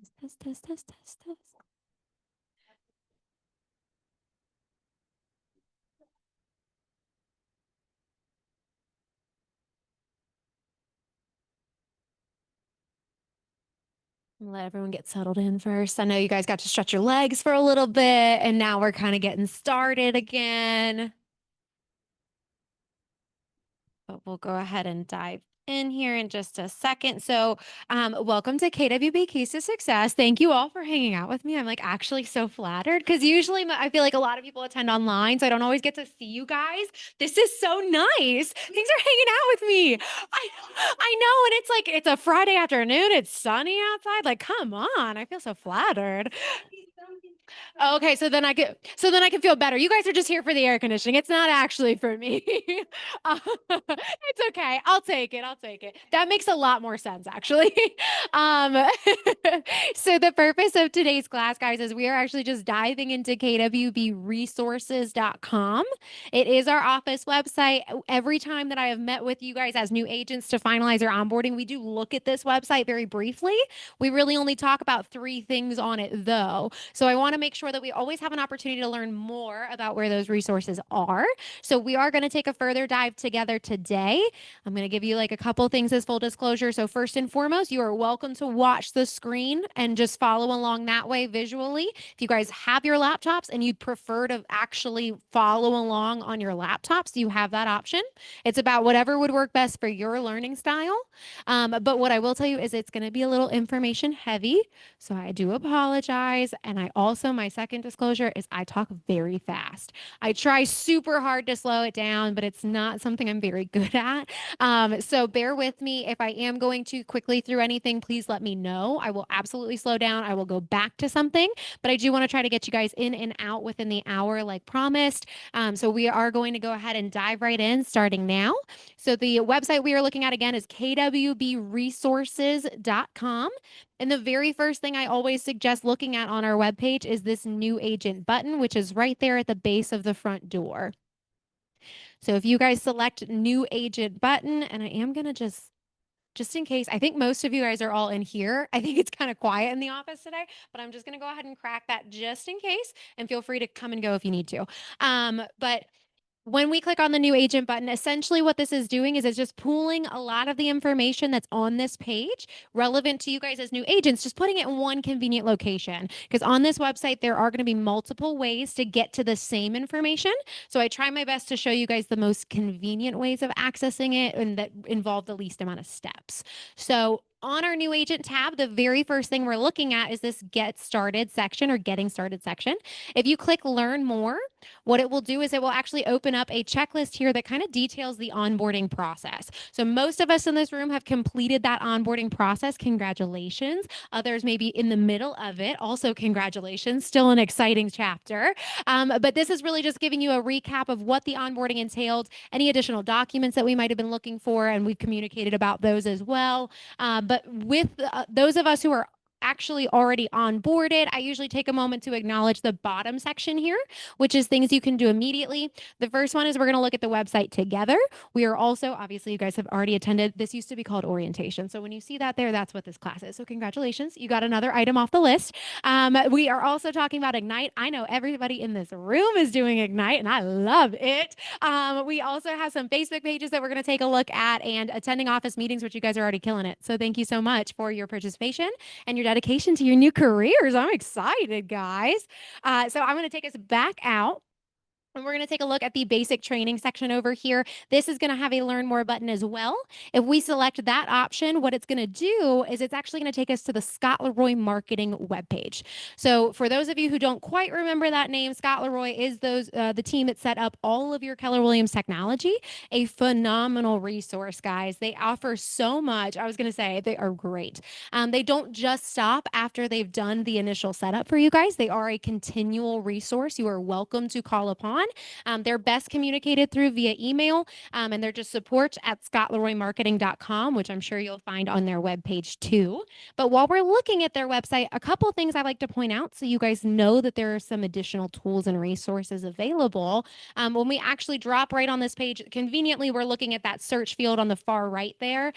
Test, test, test, test, test. Let everyone get settled in first. I know you guys got to stretch your legs for a little bit, and now we're kind of getting started again. But we'll go ahead and dive in here in just a second. So, welcome to KWB Keys to Success. Thank you all for hanging out with me. I'm like actually so flattered because usually I feel like a lot of people attend online, so I don't always get to see you guys. This is so nice. Thanks for hanging out with me. I know, and it's like it's a Friday afternoon. It's sunny outside. Like, come on. I feel so flattered. Okay, so then I can feel better. You guys are just here for the air conditioning. It's not actually for me. Uh, it's okay. I'll take it. I'll take it. That makes a lot more sense, actually. Um, so the purpose of today's class, guys, is we are actually just diving into kwbresources.com. It is our office website. Every time that I have met with you guys as new agents to finalize your onboarding, we do look at this website very briefly. We really only talk about 3 things on it, though. So I want to make sure that we always have an opportunity to learn more about where those resources are. So we are going to take a further dive together today. I'm going to give you like a couple things as full disclosure. So first and foremost, you are welcome to watch the screen and just follow along that way visually. If you guys have your laptops and you'd prefer to actually follow along on your laptops, you have that option. It's about whatever would work best for your learning style. But what I will tell you is it's going to be a little information heavy. So I do apologize. And I also, my second disclosure is I talk very fast. I try super hard to slow it down, but it's not something I'm very good at. So bear with me. If I am going too quickly through anything, please let me know. I will absolutely slow down. I will go back to something, but I do want to try to get you guys in and out within the hour like promised. So we are going to go ahead and dive right in starting now. So the website we are looking at again is kwbresources.com. And the very first thing I always suggest looking at on our webpage is this new agent button, which is right there at the base of the front door. So if you guys select new agent button, and I am going to just in case, I think most of you guys are all in here. I think it's kind of quiet in the office today, but I'm just going to go ahead and crack that just in case, and feel free to come and go if you need to. But when we click on the new agent button, essentially what this is doing is it's just pulling a lot of the information that's on this page relevant to you guys as new agents, just putting it in one convenient location. Because on this website, there are going to be multiple ways to get to the same information. So I try my best to show you guys the most convenient ways of accessing it and that involve the least amount of steps. So on our new agent tab, the very first thing we're looking at is this get started section or getting started section. If you click learn more, what it will do is it will actually open up a checklist here that kind of details the onboarding process. So most of us in this room have completed that onboarding process. Congratulations. Others may be in the middle of it. Also, congratulations. Still an exciting chapter. But this is really just giving you a recap of what the onboarding entailed, any additional documents that we might have been looking for, and we've communicated about those as well. But with those of us who are actually already onboarded, I usually take a moment to acknowledge the bottom section here, which is things you can do immediately. The first one is we're going to look at the website together. We are also, obviously, you guys have already attended. This used to be called orientation. So when you see that there, that's what this class is. So congratulations. You got another item off the list. We are also talking about Ignite. I know everybody in this room is doing Ignite, and I love it. We also have some Facebook pages that we're going to take a look at and attending office meetings, which you guys are already killing it. So thank you so much for your participation and your dedication to your new careers. I'm excited, guys. So I'm going to take us back out. And we're going to take a look at the basic training section over here. This is going to have a learn more button as well. If we select that option, what it's going to do is it's actually going to take us to the Scott Leroy marketing webpage. So for those of you who don't quite remember that name, Scott Leroy is the team that set up all of your Keller Williams technology, a phenomenal resource, guys. They offer so much. I was going to say they are great. They don't just stop after they've done the initial setup for you guys. They are a continual resource you are welcome to call upon. on. They're best communicated through via email, and they're just support@scottleroymarketing.com, which I'm sure you'll find on their webpage too. But while we're looking at their website, a couple of things I like to point out so you guys know that there are some additional tools and resources available. When we actually drop right on this page, conveniently, we're looking at that search field on the far right there.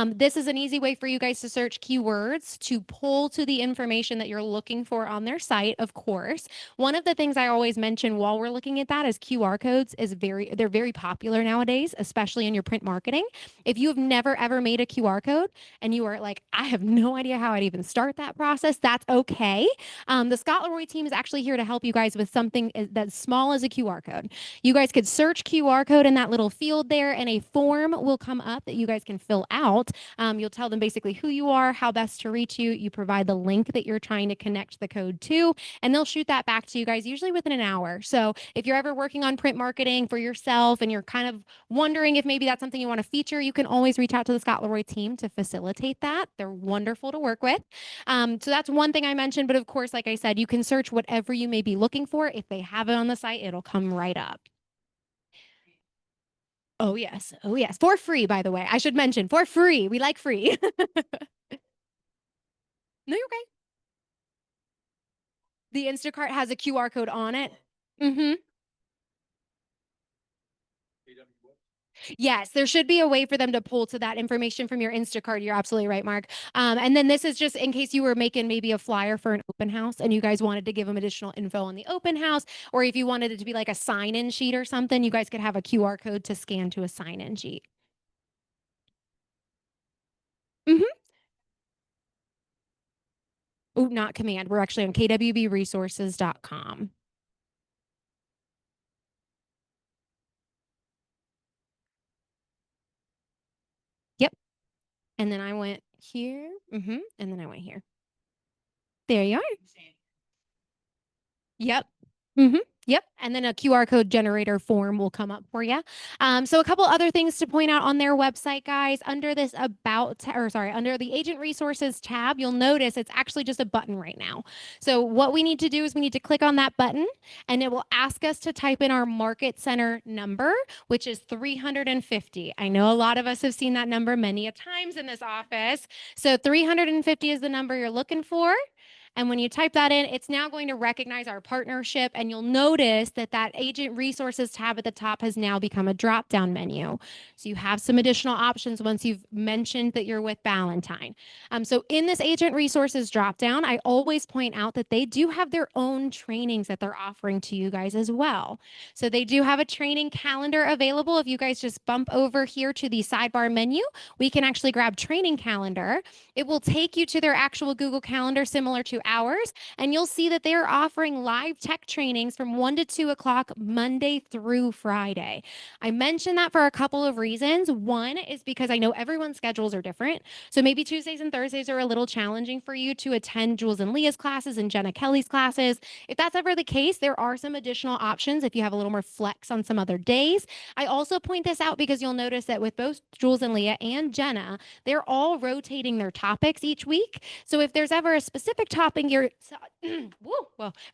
This is an easy way for you guys to search keywords to pull to the information that you're looking for on their site, of course. One of the things I always mention while we're looking at that is QR codes they're very popular nowadays, especially in your print marketing. If you have never ever made a QR code and you are like, I have no idea how I'd even start that process, that's okay. The Scott Leroy team is actually here to help you guys with something that's small as a QR code. You guys could search QR code in that little field there, and a form will come up that you guys can fill out. You'll tell them basically who you are, how best to reach you. You provide the link that you're trying to connect the code to, and they'll shoot that back to you guys usually within an hour. So if you're ever working on print marketing for yourself and you're kind of wondering if maybe that's something you want to feature, you can always reach out to the Scott Leroy team to facilitate that. They're wonderful to work with. So that's one thing I mentioned. But of course, like I said, you can search whatever you may be looking for. If they have it on the site, it'll come right up. Oh, yes. Oh, yes. For free, by the way. I should mention for free. We like free. No, you're okay. The Instacart has a QR code on it. Mm-hmm. Yes, there should be a way for them to pull to that information from your Instacart. You're absolutely right, Mark. And then this is just in case you were making maybe a flyer for an open house and you guys wanted to give them additional info on the open house, or if you wanted it to be like a sign-in sheet or something, you guys could have a QR code to scan to a sign-in sheet. Mm-hmm. Oh, not command. We're actually on kwbresources.com. Yep. And then I went here. Mm-hmm. And then I went here. There you are. Yep. Mm-hmm. Yep. And then a QR code generator form will come up for you. So a couple other things to point out on their website, guys. Under this under the agent resources tab, you'll notice it's actually just a button right now. So what we need to do is we need to click on that button and it will ask us to type in our market center number, which is 350. I know a lot of us have seen that number many a times in this office. So 350 is the number you're looking for. And when you type that in, it's now going to recognize our partnership. And you'll notice that that agent resources tab at the top has now become a drop down menu. So you have some additional options once you've mentioned that you're with Ballantine. So in this agent resources drop down, I always point out that they do have their own trainings that they're offering to you guys as well. So they do have a training calendar available. If you guys just bump over here to the sidebar menu, we can actually grab training calendar. It will take you to their actual Google Calendar similar to ours, and you'll see that they are offering live tech trainings from 1 to 2 o'clock Monday through Friday. I mentioned that for a couple of reasons. One is because I know everyone's schedules are different. So maybe Tuesdays and Thursdays are a little challenging for you to attend Jules and Leah's classes and Jenna Kelly's classes. If that's ever the case, there are some additional options if you have a little more flex on some other days. I also point this out because you'll notice that with both Jules and Leah and Jenna, they're all rotating their topics each week. So if there's ever a specific topic if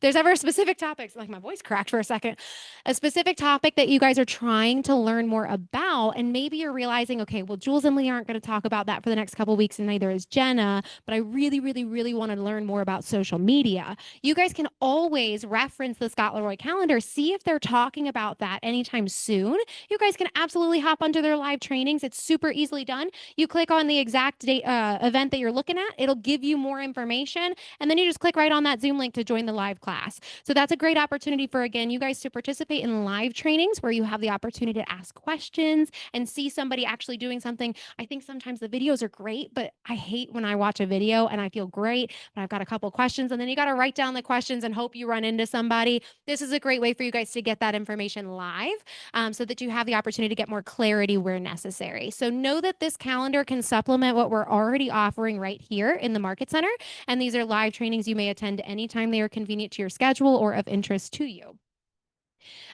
there's ever a specific topic, like my voice cracked for a second, a specific topic that you guys are trying to learn more about, and maybe you're realizing, okay, well, Jules and Lee aren't going to talk about that for the next couple of weeks, and neither is Jenna, but I really, really, really want to learn more about social media. You guys can always reference the Scott Leroy calendar, see if they're talking about that anytime soon. You guys can absolutely hop onto their live trainings. It's super easily done. You click on the exact date, event that you're looking at, it'll give you more information, and then you just click right on that Zoom link to join the live class. So that's a great opportunity for, again, you guys to participate in live trainings where you have the opportunity to ask questions and see somebody actually doing something. I think sometimes the videos are great, but I hate when I watch a video and I feel great, but I've got a couple questions, and then you got to write down the questions and hope you run into somebody. This is a great way for you guys to get that information live, so that you have the opportunity to get more clarity where necessary. So know that this calendar can supplement what we're already offering right here in the Market Center. And these are live trainings you may attend anytime they are convenient to your schedule or of interest to you.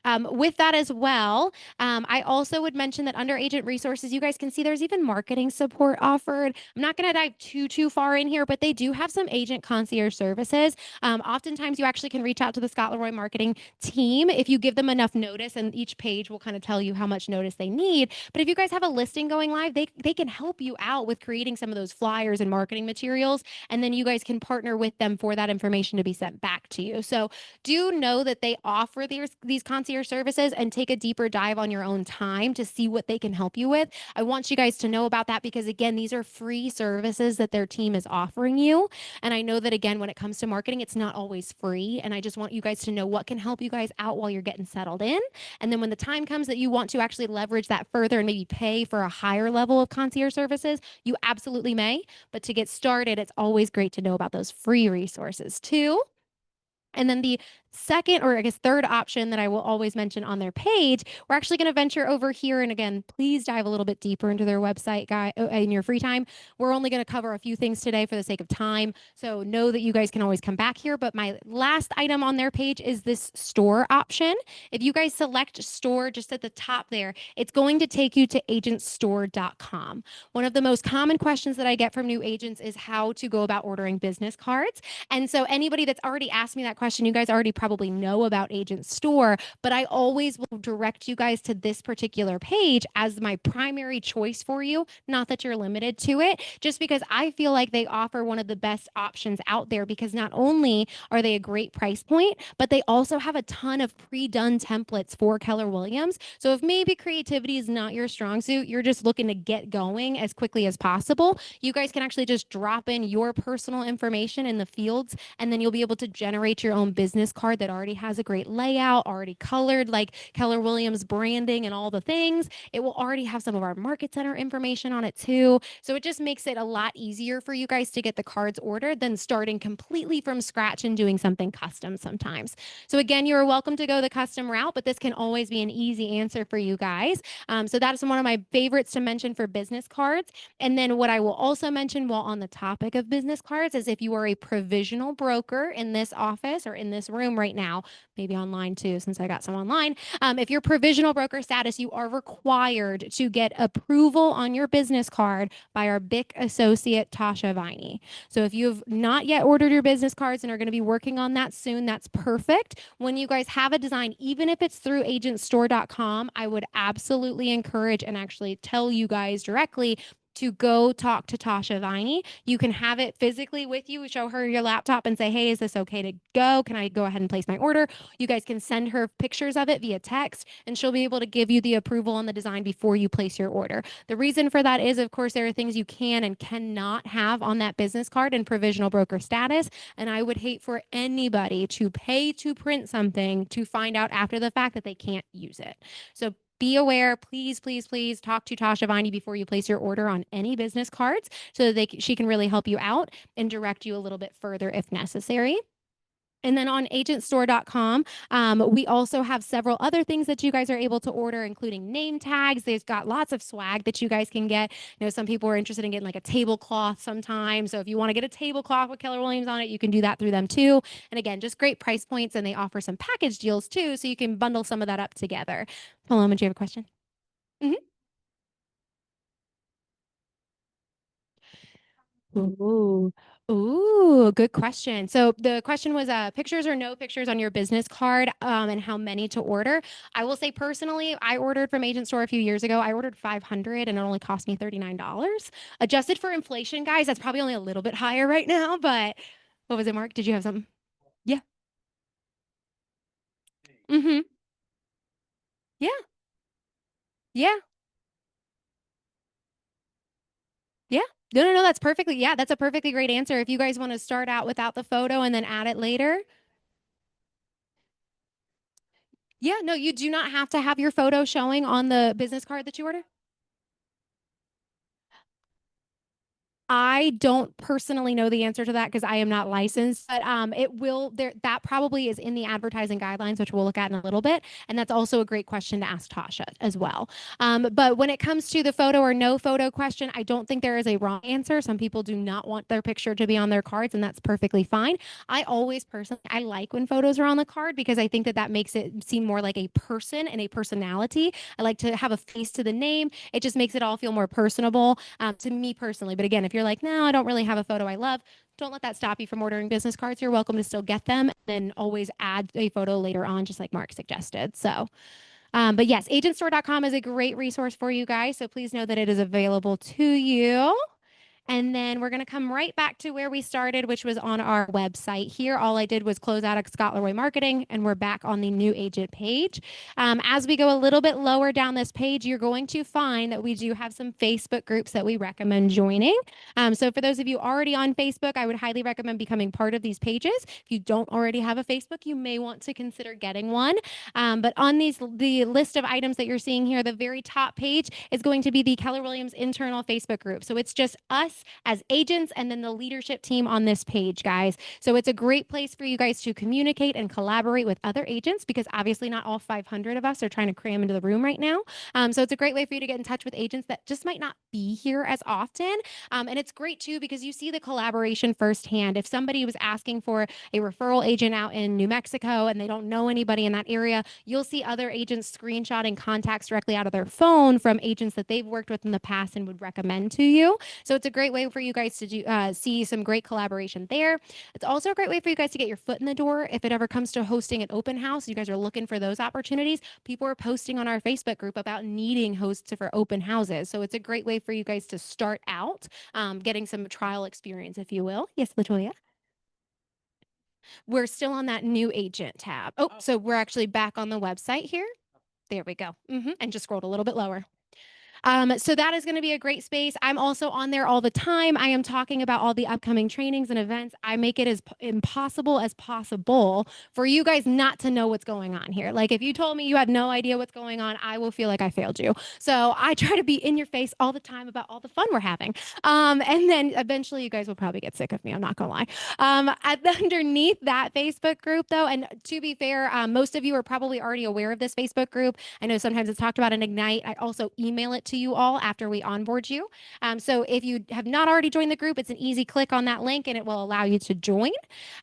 With that as well, I also would mention that under agent resources, you guys can see there's even marketing support offered. I'm not going to dive too far in here, but they do have some agent concierge services. Oftentimes, you actually can reach out to the Scott Leroy marketing team if you give them enough notice, and each page will kind of tell you how much notice they need. But if you guys have a listing going live, they can help you out with creating some of those flyers and marketing materials, and then you guys can partner with them for that information to be sent back to you. So do know that they offer these concierge services, and take a deeper dive on your own time to see what they can help you with. I want you guys to know about that because, again, these are free services that their team is offering you. And I know that, again, when it comes to marketing, it's not always free. And I just want you guys to know what can help you guys out while you're getting settled in. And then when the time comes that you want to actually leverage that further and maybe pay for a higher level of concierge services, you absolutely may. But to get started, it's always great to know about those free resources too. And then the second, or I guess third option that I will always mention on their page, we're actually going to venture over here. And again, please dive a little bit deeper into their website, guy, in your free time. We're only going to cover a few things today for the sake of time. So know that you guys can always come back here. But my last item on their page is this store option. If you guys select store just at the top there, it's going to take you to agentstore.com. One of the most common questions that I get from new agents is how to go about ordering business cards. And so anybody that's already asked me that question, you guys already probably know about Agent Store, but I always will direct you guys to this particular page as my primary choice for you. Not that you're limited to it, just because I feel like they offer one of the best options out there, because not only are they a great price point, but they also have a ton of pre-done templates for Keller Williams. So if maybe creativity is not your strong suit, you're just looking to get going as quickly as possible, you guys can actually just drop in your personal information in the fields, and then you'll be able to generate your own business card that already has a great layout, already colored like Keller Williams branding and all the things. It will already have some of our market center information on it too. So it just makes it a lot easier for you guys to get the cards ordered than starting completely from scratch and doing something custom sometimes. So again, you're welcome to go the custom route, but this can always be an easy answer for you guys. So that is one of my favorites to mention for business cards. And then what I will also mention while on the topic of business cards is if you are a provisional broker in this office or in this room right now, maybe online too, since I got some online, if you're provisional broker status, you are required to get approval on your business card by our BIC associate, Tasha Viney. So if you've not yet ordered your business cards and are going to be working on that soon, that's perfect. When you guys have a design, even if it's through agentstore.com, I would absolutely encourage and actually tell you guys directly to go talk to Tasha Viney. You can have it physically with you, show her your laptop and say, hey, is this okay to go? Can I go ahead and place my order? You guys can send her pictures of it via text, and she'll be able to give you the approval on the design before you place your order. The reason for that is, of course, there are things you can and cannot have on that business card in provisional broker status. And I would hate for anybody to pay to print something to find out after the fact that they can't use it. So be aware, please talk to Tasha Viney before you place your order on any business cards so that she can really help you out and direct you a little bit further if necessary. And then on agentstore.com, we also have several other things that you guys are able to order, including name tags. They've got lots of swag that you guys can get. You know, some people are interested in getting like a tablecloth sometimes. So if you want to get a tablecloth with Keller Williams on it, you can do that through them too. And again, just great price points, and they offer some package deals too, so you can bundle some of that up together. Paloma, do you have a question? Mhm. Ooh. Ooh, good question. So the question was pictures or no pictures on your business card, and how many to order. I will say personally, I ordered from Agent Store a few years ago. I ordered 500 and it only cost me $39. Adjusted for inflation, guys, that's probably only a little bit higher right now, but what was it, Mark? Did you have something? Yeah. Mm-hmm. Yeah. Yeah. Yeah. No. That's perfectly, yeah, that's a perfectly great answer. If you guys want to start out without the photo and then add it later. Yeah, no, you do not have to have your photo showing on the business card that you order. I don't personally know the answer to that because I am not licensed, but it will there that probably is in the advertising guidelines, which we'll look at in a little bit. And that's also a great question to ask Tasha as well. But when it comes to the photo or no photo question, I don't think there is a wrong answer. Some people do not want their picture to be on their cards, and that's perfectly fine. I always personally I like when photos are on the card because I think that that makes it seem more like a person and a personality. I like to have a face to the name. It just makes it all feel more personable to me personally. But again, if you're like, no, I don't really have a photo I love, don't let that stop you from ordering business cards. You're welcome to still get them, and then always add a photo later on, just like Mark suggested. So, but yes, agentstore.com is a great resource for you guys. So please know that it is available to you. And then we're going to come right back to where we started, which was on our website here. All I did was close out of Scott Leroy Marketing, and we're back on the new agent page. As we go a little bit lower down this page, you're going to find that we do have some Facebook groups that we recommend joining. So for those of you already on Facebook, I would highly recommend becoming part of these pages. If you don't already have a Facebook, you may want to consider getting one. But on the list of items that you're seeing here, the very top page is going to be the Keller Williams internal Facebook group. So it's just us as agents and then the leadership team on this page, guys. So it's a great place for you guys to communicate and collaborate with other agents because obviously not all 500 of us are trying to cram into the room right now. So it's a great way for you to get in touch with agents that just might not be here as often. And it's great too because you see the collaboration firsthand. If somebody was asking for a referral agent out in New Mexico and they don't know anybody in that area, you'll see other agents screenshotting contacts directly out of their phone from agents that they've worked with in the past and would recommend to you. So it's a great way for you guys to do see some great collaboration there. It's also a great way for you guys to get your foot in the door if it ever comes to hosting an open house. You guys are looking for those opportunities. People are posting on our Facebook group about needing hosts for open houses. So it's a great way for you guys to start out getting some trial experience, if you will. Yes, Latoya. We're still on that new agent tab. Oh, so we're actually back on the website here. There we go. And just scrolled a little bit lower. So that is going to be a great space. I'm also on there all the time. I am talking about all the upcoming trainings and events. I make it as impossible as possible for you guys not to know what's going on here. Like if you told me you had no idea what's going on, I will feel like I failed you. So I try to be in your face all the time about all the fun we're having. And then eventually you guys will probably get sick of me. I'm not going to lie. Underneath that Facebook group though, and to be fair, most of you are probably already aware of this Facebook group. I know sometimes it's talked about in Ignite. I also email it to you all after we onboard you. So if you have not already joined the group, it's an easy click on that link and it will allow you to join.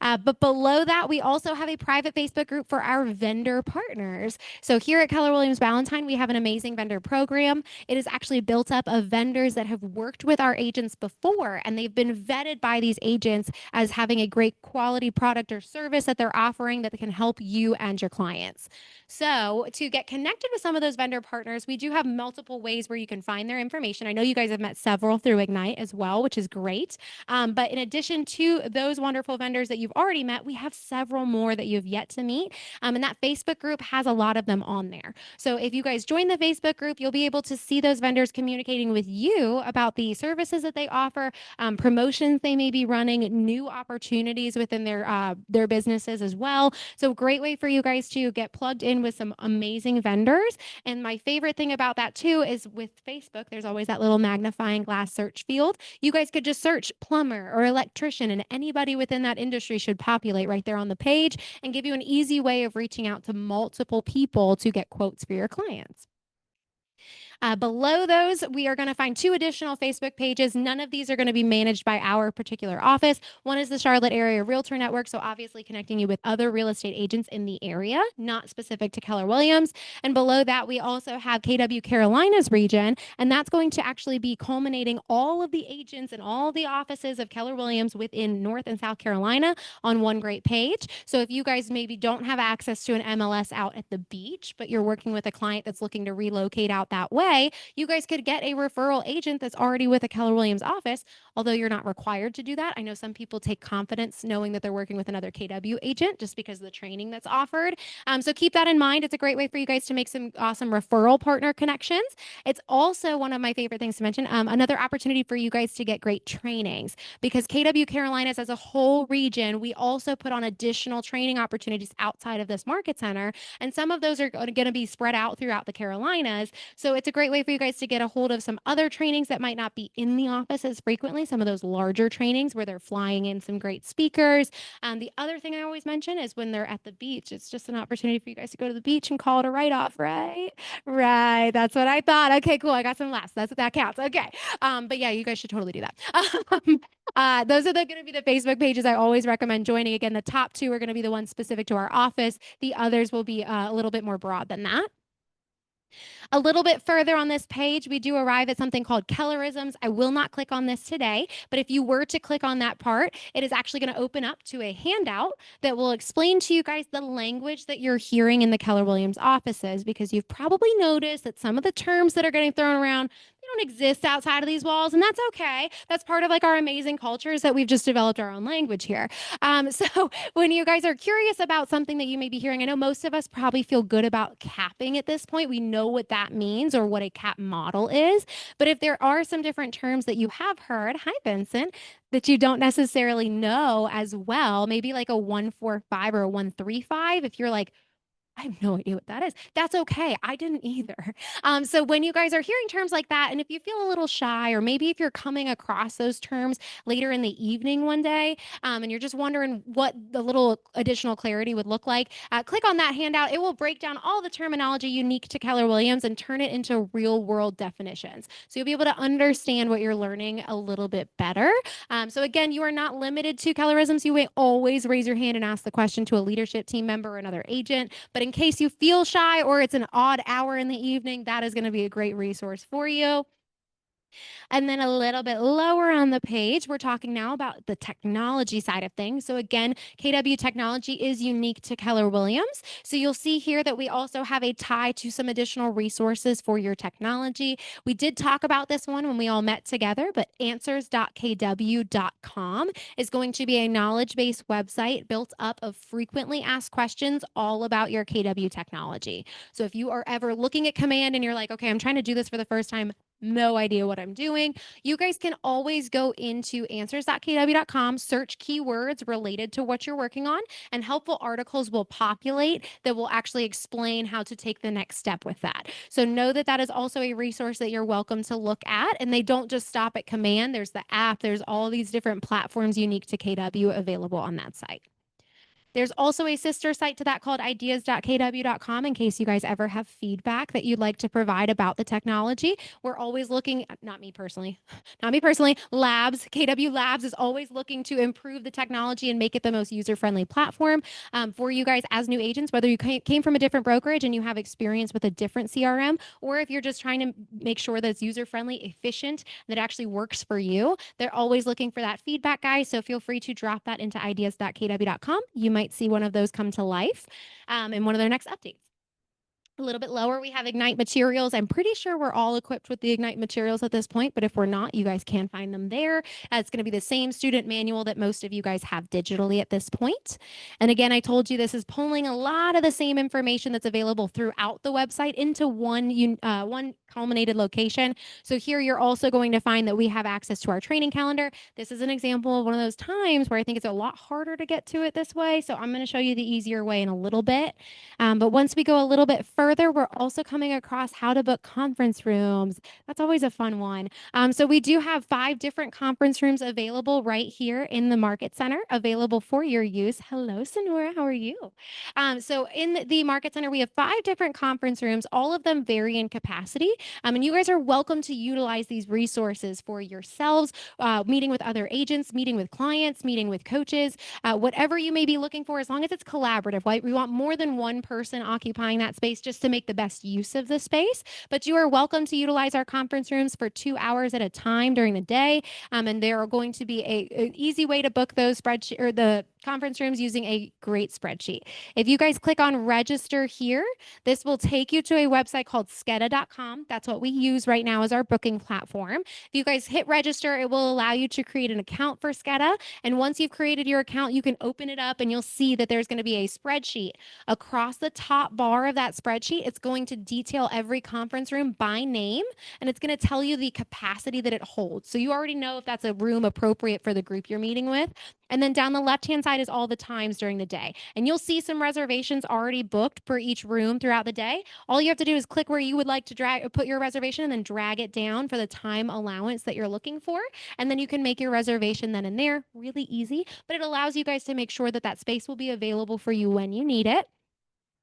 But below that, we also have a private Facebook group for our vendor partners. So here at Keller Williams Valentine, we have an amazing vendor program. It is actually built up of vendors that have worked with our agents before, and they've been vetted by these agents as having a great quality product or service that they're offering that can help you and your clients. So to get connected with some of those vendor partners, we do have multiple ways where you can find their information. I know you guys have met several through Ignite as well, which is great. But in addition to those wonderful vendors that you've already met, we have several more that you have yet to meet. And that Facebook group has a lot of them on there. So if you guys join the Facebook group, you'll be able to see those vendors communicating with you about the services that they offer, promotions they may be running, new opportunities within their businesses as well. So great way for you guys to get plugged in with some amazing vendors. And my favorite thing about that too is with Facebook, there's always that little magnifying glass search field. You guys could just search plumber or electrician, and anybody within that industry should populate right there on the page and give you an easy way of reaching out to multiple people to get quotes for your clients. Below those, we are going to find two additional Facebook pages. None of these are going to be managed by our particular office. One is the Charlotte Area Realtor Network, so obviously connecting you with other real estate agents in the area, not specific to Keller Williams. And below that, we also have KW Carolinas region, and that's going to actually be culminating all of the agents and all the offices of Keller Williams within North and South Carolina on one great page. So if you guys maybe don't have access to an MLS out at the beach, but you're working with a client that's looking to relocate out that way, you guys could get a referral agent that's already with a Keller Williams office, although you're not required to do that. I know some people take confidence knowing that they're working with another KW agent just because of the training that's offered. So keep that in mind. It's a great way for you guys to make some awesome referral partner connections. It's also one of my favorite things to mention, another opportunity for you guys to get great trainings, because KW Carolinas as a whole region, we also put on additional training opportunities outside of this market center. And some of those are going to be spread out throughout the Carolinas. So it's a great way for you guys to get a hold of some other trainings that might not be in the office as frequently, some of those larger trainings where they're flying in some great speakers. The other thing I always mention is when they're at the beach, it's just an opportunity for you guys to go to the beach and call it a write-off, right? Right. That's what I thought. Okay, cool. I got some laughs. That counts. Okay. But yeah, you guys should totally do that. Those are going to be the Facebook pages I always recommend joining. Again, the top two are going to be the ones specific to our office. The others will be a little bit more broad than that. A little bit further on this page, we do arrive at something called Kellerisms. I will not click on this today, but if you were to click on that part, it is actually going to open up to a handout that will explain to you guys the language that you're hearing in the Keller Williams offices, because you've probably noticed that some of the terms that are getting thrown around, they don't exist outside of these walls, and that's okay. That's part of like our amazing culture is that we've just developed our own language here. So when you guys are curious about something that you may be hearing, I know most of us probably feel good about capping at this point. We know what that means or what a cap model is. But if there are some different terms that you have heard, hi, Vincent, that you don't necessarily know as well, maybe like a 145 or a 135, if you're like, I have no idea what that is. That's okay. I didn't either. So when you guys are hearing terms like that, and if you feel a little shy, or maybe if you're coming across those terms later in the evening one day, and you're just wondering what the little additional clarity would look like, click on that handout. It will break down all the terminology unique to Keller Williams and turn it into real world definitions. So you'll be able to understand what you're learning a little bit better. So again, you are not limited to Kellerisms. You may always raise your hand and ask the question to a leadership team member or another agent. But in case you feel shy or it's an odd hour in the evening, that is going to be a great resource for you. And then a little bit lower on the page, we're talking now about the technology side of things. So again, KW technology is unique to Keller Williams. So you'll see here that we also have a tie to some additional resources for your technology. We did talk about this one when we all met together, but answers.kw.com is going to be a knowledge-based website built up of frequently asked questions all about your KW technology. So if you are ever looking at command and you're like, okay, I'm trying to do this for the first time, no idea what I'm doing, you guys can always go into answers.kw.com, search keywords related to what you're working on, and helpful articles will populate that will actually explain how to take the next step with that. So know that that is also a resource that you're welcome to look at, and they don't just stop at command. There's the app, there's all these different platforms unique to KW available on that site. There's also a sister site to that called ideas.kw.com in case you guys ever have feedback that you'd like to provide about the technology. We're always looking, not me personally, labs, KW Labs is always looking to improve the technology and make it the most user-friendly platform for you guys as new agents, whether you came from a different brokerage and you have experience with a different CRM, or if you're just trying to make sure that it's user-friendly, efficient, that it actually works for you. They're always looking for that feedback, guys, so feel free to drop that into ideas.kw.com. You might see one of those come to life in one of their next updates. A little bit lower, we have Ignite materials. I'm pretty sure we're all equipped with the Ignite materials at this point, but if we're not, you guys can find them there. It's going to be the same student manual that most of you guys have digitally at this point. And again, I told you this is pulling a lot of the same information that's available throughout the website into one culminated location. So here you're also going to find that we have access to our training calendar. This is an example of one of those times where I think it's a lot harder to get to it this way. So I'm going to show you the easier way in a little bit. But once we go a little bit further, we're also coming across how to book conference rooms. That's always a fun one. So we do have 5 different conference rooms available right here in the Market Center, available for your use. Hello, Sonora. How are you? So in the Market Center, we have 5 different conference rooms. All of them vary in capacity. And you guys are welcome to utilize these resources for yourselves, meeting with other agents, meeting with clients, meeting with coaches, whatever you may be looking for, as long as it's collaborative, right? We want more than one person occupying that space just to make the best use of the space. But you are welcome to utilize our conference rooms for 2 hours at a time during the day. And there are going to be an easy way to book those spreadsheet or the conference rooms using a great spreadsheet. If you guys click on register here, this will take you to a website called skeda.com. That's what we use right now as our booking platform. If you guys hit register, it will allow you to create an account for Skeda. And once you've created your account, you can open it up and you'll see that there's going to be a spreadsheet. Across the top bar of that spreadsheet spreadsheet. It's going to detail every conference room by name, and it's going to tell you the capacity that it holds. So you already know if that's a room appropriate for the group you're meeting with. And then down the left-hand side is all the times during the day. And you'll see some reservations already booked for each room throughout the day. All you have to do is click where you would like to put your reservation and then drag it down for the time allowance that you're looking for. And then you can make your reservation then and there. Really easy, but it allows you guys to make sure that that space will be available for you when you need it.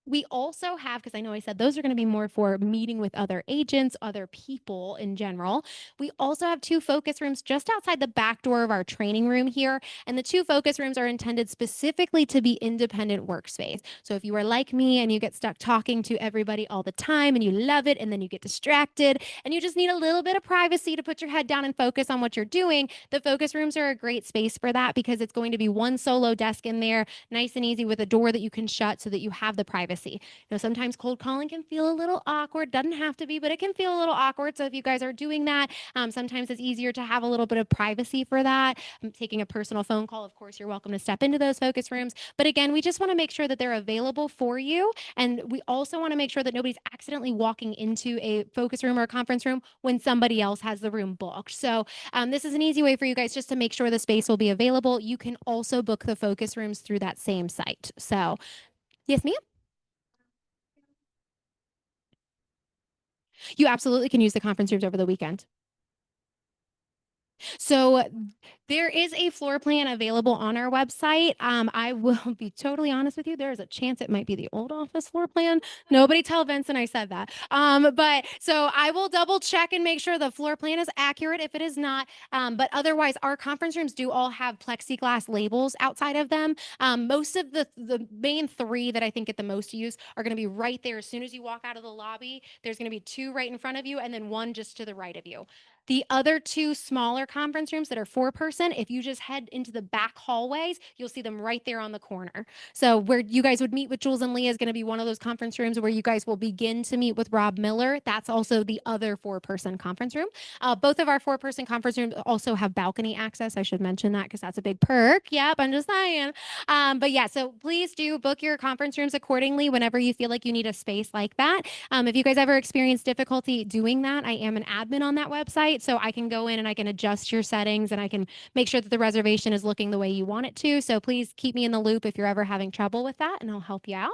We also have, because I know I said those are going to be more for meeting with other agents, other people in general. We also have 2 focus rooms just outside the back door of our training room here. And the 2 focus rooms are intended specifically to be independent workspace. So if you are like me and you get stuck talking to everybody all the time and you love it and then you get distracted and you just need a little bit of privacy to put your head down and focus on what you're doing, the focus rooms are a great space for that because it's going to be one solo desk in there, nice and easy with a door that you can shut so that you have the privacy. You know, sometimes cold calling can feel a little awkward. Doesn't have to be, but it can feel a little awkward. So if you guys are doing that, sometimes it's easier to have a little bit of privacy for that. Taking a personal phone call, of course, you're welcome to step into those focus rooms. But again, we just want to make sure that they're available for you. And we also want to make sure that nobody's accidentally walking into a focus room or a conference room when somebody else has the room booked. So this is an easy way for you guys just to make sure the space will be available. You can also book the focus rooms through that same site. So yes, ma'am. You absolutely can use the conference rooms over the weekend. So there is a floor plan available on our website. I will be totally honest with you. There is a chance it might be the old office floor plan. Nobody tell Vincent I said that. But so I will double check and make sure the floor plan is accurate if it is not. But otherwise, our conference rooms do all have plexiglass labels outside of them. Most of the main 3 that I think get the most use are going to be right there. As soon as you walk out of the lobby, there's going to be 2 right in front of you and then 1 just to the right of you. The other 2 smaller conference rooms that are 4-person, if you just head into the back hallways, you'll see them right there on the corner. So where you guys would meet with Jules and Leah is going to be one of those conference rooms where you guys will begin to meet with Rob Miller. That's also the other 4-person conference room. Both of our 4-person conference rooms also have balcony access. I should mention that because that's a big perk. Yep, I'm just saying. But yeah, so please do book your conference rooms accordingly whenever you feel like you need a space like that. If you guys ever experience difficulty doing that, I am an admin on that website, so I can go in and I can adjust your settings and I can make sure that the reservation is looking the way you want it to. So please keep me in the loop if you're ever having trouble with that and I'll help you out.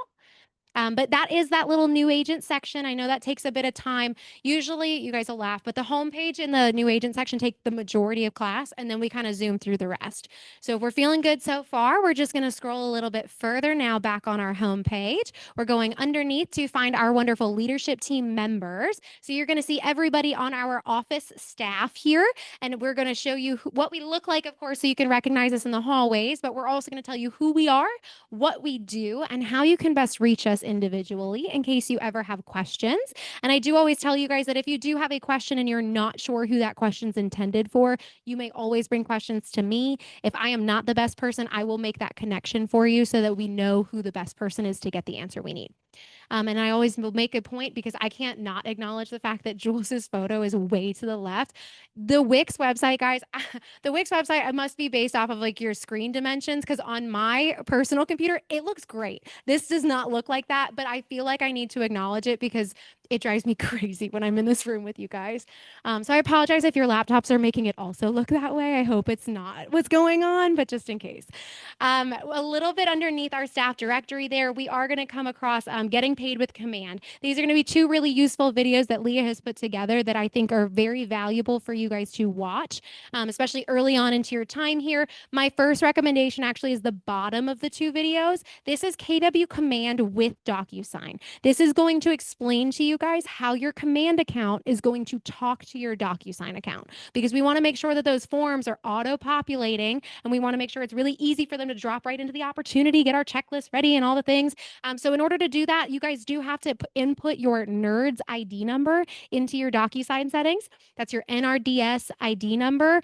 But that is that little new agent section. I know that takes a bit of time. Usually, you guys will laugh, but the homepage and the new agent section take the majority of class, and then we kind of zoom through the rest. So if we're feeling good so far, we're just going to scroll a little bit further now back on our homepage. We're going underneath to find our wonderful leadership team members. So you're going to see everybody on our office staff here, and we're going to show you what we look like, of course, so you can recognize us in the hallways, but we're also going to tell you who we are, what we do, and how you can best reach us individually in case you ever have questions. And I do always tell you guys that if you do have a question and you're not sure who that question's intended for, you may always bring questions to me. If I am not the best person, I will make that connection for you so that we know who the best person is to get the answer we need. And I always will make a point because I can't not acknowledge the fact that Jules's photo is way to the left. The Wix website, guys, the Wix website must be based off of like your screen dimensions because on my personal computer, it looks great. This does not look like that, but I feel like I need to acknowledge it because it drives me crazy when I'm in this room with you guys. So I apologize if your laptops are making it also look that way. I hope it's not what's going on, but just in case. A little bit underneath our staff directory there, we are going to come across getting paid with command. These are going to be 2 really useful videos that Leah has put together that I think are very valuable for you guys to watch, especially early on into your time here. My first recommendation actually is the bottom of the 2 videos. This is KW Command with DocuSign. This is going to explain to you guys how your command account is going to talk to your DocuSign account because we want to make sure that those forms are auto-populating and we want to make sure it's really easy for them to drop right into the opportunity, get our checklist ready and all the things. So in order to do that, you guys do have to input your NERDS ID number into your DocuSign settings. That's your NRDS ID number.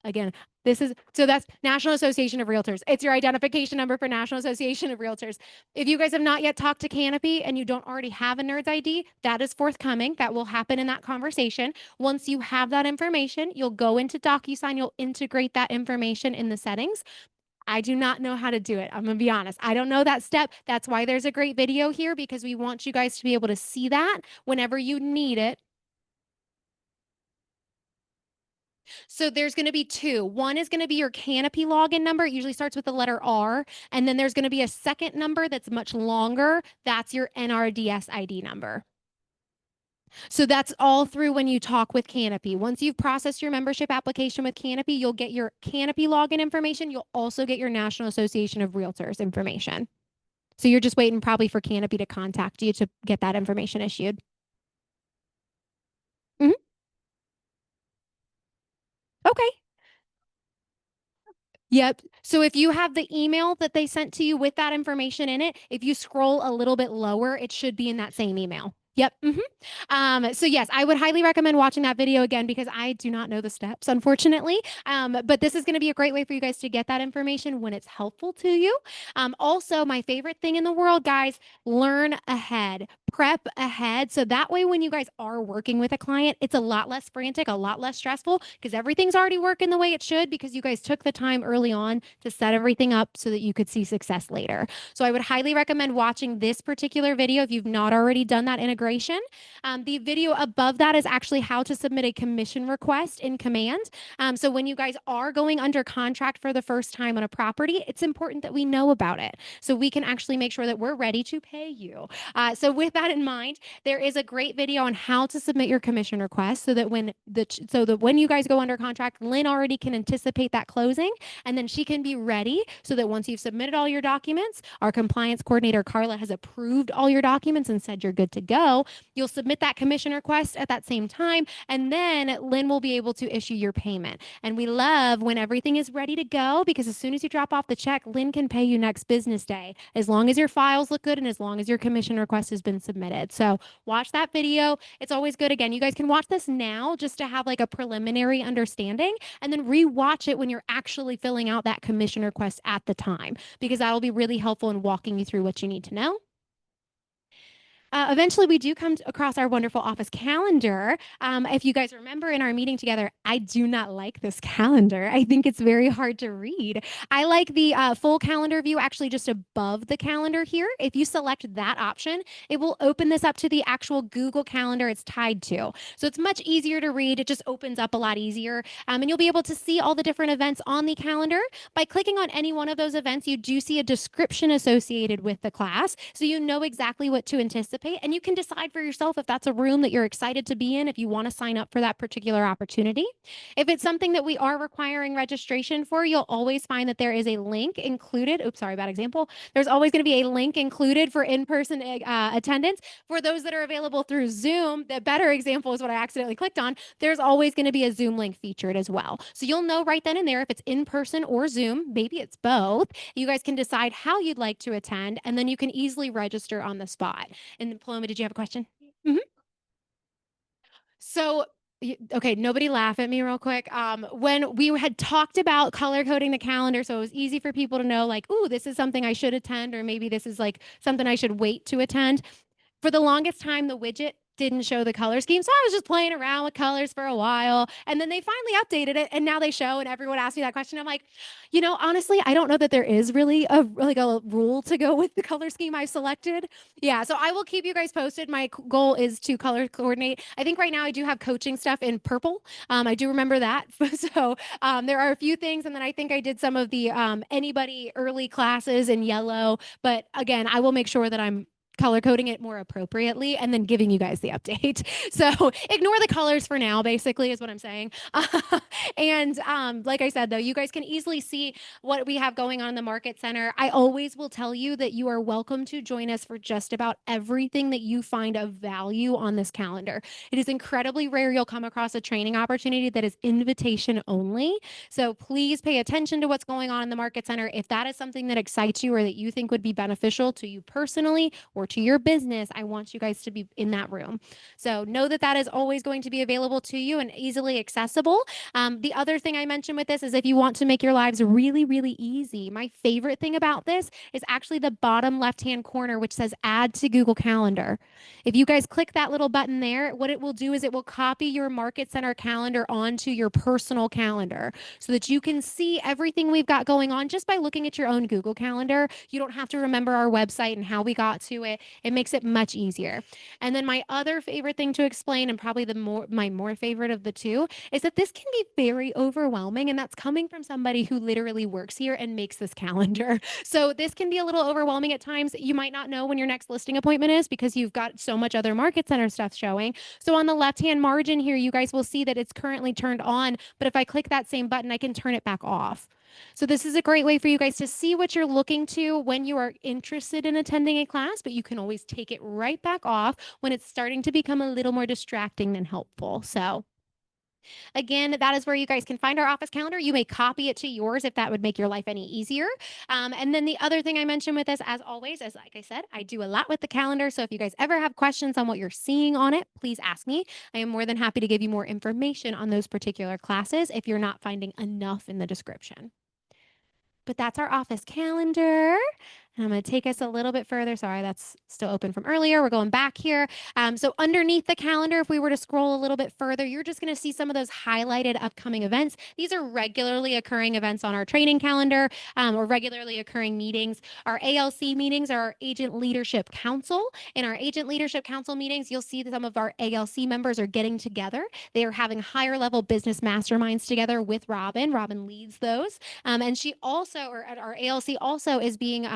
Again, that's National Association of Realtors. It's your identification number for National Association of Realtors. If you guys have not yet talked to Canopy and you don't already have a NERDS ID, that is forthcoming. That will happen in that conversation. Once you have that information, you'll go into DocuSign, you'll integrate that information in the settings. I do not know how to do it. I'm going to be honest. I don't know that step. That's why there's a great video here because we want you guys to be able to see that whenever you need it. So there's going to be two. One is going to be your Canopy login number. It usually starts with the letter R. And then there's going to be a second number that's much longer. That's your NRDS ID number. So that's all through when you talk with Canopy. Once you've processed your membership application with Canopy, you'll get your Canopy login information. You'll also get your National Association of Realtors information. So you're just waiting probably for Canopy to contact you to get that information issued. Mhm. Okay. Yep. So if you have the email that they sent to you with that information in it, if you scroll a little bit lower, it should be in that same email. Yep. So yes, I would highly recommend watching that video again because I do not know the steps, unfortunately. But this is going to be a great way for you guys to get that information when it's helpful to you. Also, my favorite thing in the world, guys, learn ahead, prep ahead. So that way, when you guys are working with a client, it's a lot less frantic, a lot less stressful because everything's already working the way it should because you guys took the time early on to set everything up so that you could see success later. So I would highly recommend watching this particular video if you've not already done that integration. The video above that is actually how to submit a commission request in Command. So when you guys are going under contract for the first time on a property, it's important that we know about it so we can actually make sure that we're ready to pay you. So with that in mind, there is a great video on how to submit your commission request so that when you guys go under contract, Lynn already can anticipate that closing and then she can be ready so that once you've submitted all your documents, our compliance coordinator Carla has approved all your documents and said you're good to go. You'll submit that commission request at that same time and then Lynn will be able to issue your payment. And we love when everything is ready to go because as soon as you drop off the check, Lynn can pay you next business day as long as your files look good and as long as your commission request has been submitted. So watch that video. It's always good. Again, you guys can watch this now just to have like a preliminary understanding and then rewatch it when you're actually filling out that commission request at the time because that'll be really helpful in walking you through what you need to know. Eventually, we do come across our wonderful office calendar. If you guys remember in our meeting together, I do not like this calendar. I think it's very hard to read. I like the full calendar view actually just above the calendar here. If you select that option, it will open this up to the actual Google Calendar it's tied to. So it's much easier to read. It just opens up a lot easier. And you'll be able to see all the different events on the calendar. By clicking on any one of those events, you do see a description associated with the class. So you know exactly what to anticipate and you can decide for yourself if that's a room that you're excited to be in, if you want to sign up for that particular opportunity. If it's something that we are requiring registration for, you'll always find that there is a link included. Oops, sorry, bad example. There's always going to be a link included for in-person attendance. For those that are available through Zoom, the better example is what I accidentally clicked on. There's always going to be a Zoom link featured as well. So you'll know right then and there if it's in person or Zoom, maybe it's both. You guys can decide how you'd like to attend, and then you can easily register on the spot. And Paloma, did you have a question? Mm-hmm. So, okay, nobody laugh at me real quick. When we had talked about color coding the calendar, so it was easy for people to know, like, ooh, this is something I should attend, or maybe this is like something I should wait to attend. For the longest time, the widget didn't show the color scheme. So I was just playing around with colors for a while. And then they finally updated it and now they show and everyone asked me that question. I'm like, honestly, I don't know that there is really a rule to go with the color scheme I've selected. Yeah, so I will keep you guys posted. My goal is to color coordinate. I think right now I do have coaching stuff in purple. I do remember that. So there are a few things. And then I think I did some of the anybody early classes in yellow. But again, I will make sure that I'm color coding it more appropriately and then giving you guys the update. So ignore the colors for now, basically, is what I'm saying. And like I said, though, you guys can easily see what we have going on in the Market Center. I always will tell you that you are welcome to join us for just about everything that you find of value on this calendar. It is incredibly rare you'll come across a training opportunity that is invitation only. So please pay attention to what's going on in the Market Center. If that is something that excites you or that you think would be beneficial to you personally or or to your business, I want you guys to be in that room. So know that that is always going to be available to you and easily accessible. The other thing I mentioned with this is if you want to make your lives really, really easy, my favorite thing about this is actually the bottom left-hand corner, which says add to Google Calendar. If you guys click that little button there, what it will do is it will copy your Market Center calendar onto your personal calendar so that you can see everything we've got going on just by looking at your own Google Calendar. You don't have to remember our website and how we got to it. It makes it much easier. And then my other favorite thing to explain, and probably my more favorite of the two, is that this can be very overwhelming, and that's coming from somebody who literally works here and makes this calendar. So this can be a little overwhelming at times. You might not know when your next listing appointment is because you've got so much other Market Center stuff showing. So on the left-hand margin here, you guys will see that it's currently turned on, but if I click that same button, I can turn it back off. So this is a great way for you guys to see what you're looking to when you are interested in attending a class, but you can always take it right back off when it's starting to become a little more distracting than helpful. So again, that is where you guys can find our office calendar. You may copy it to yours if that would make your life any easier. And then the other thing I mentioned with this, as always, is like I said, I do a lot with the calendar. So if you guys ever have questions on what you're seeing on it, please ask me. I am more than happy to give you more information on those particular classes if you're not finding enough in the description. But that's our office calendar. And I'm going to take us a little bit further. Sorry, that's still open from earlier. We're going back here. So underneath the calendar, if we were to scroll a little bit further, you're just going to see some of those highlighted upcoming events. These are regularly occurring events on our training calendar or regularly occurring meetings. Our ALC meetings are our Agent Leadership Council. In our Agent Leadership Council meetings, you'll see that some of our ALC members are getting together. They are having higher level business masterminds together with Robin. Robin leads those. And she also, or at our ALC also is being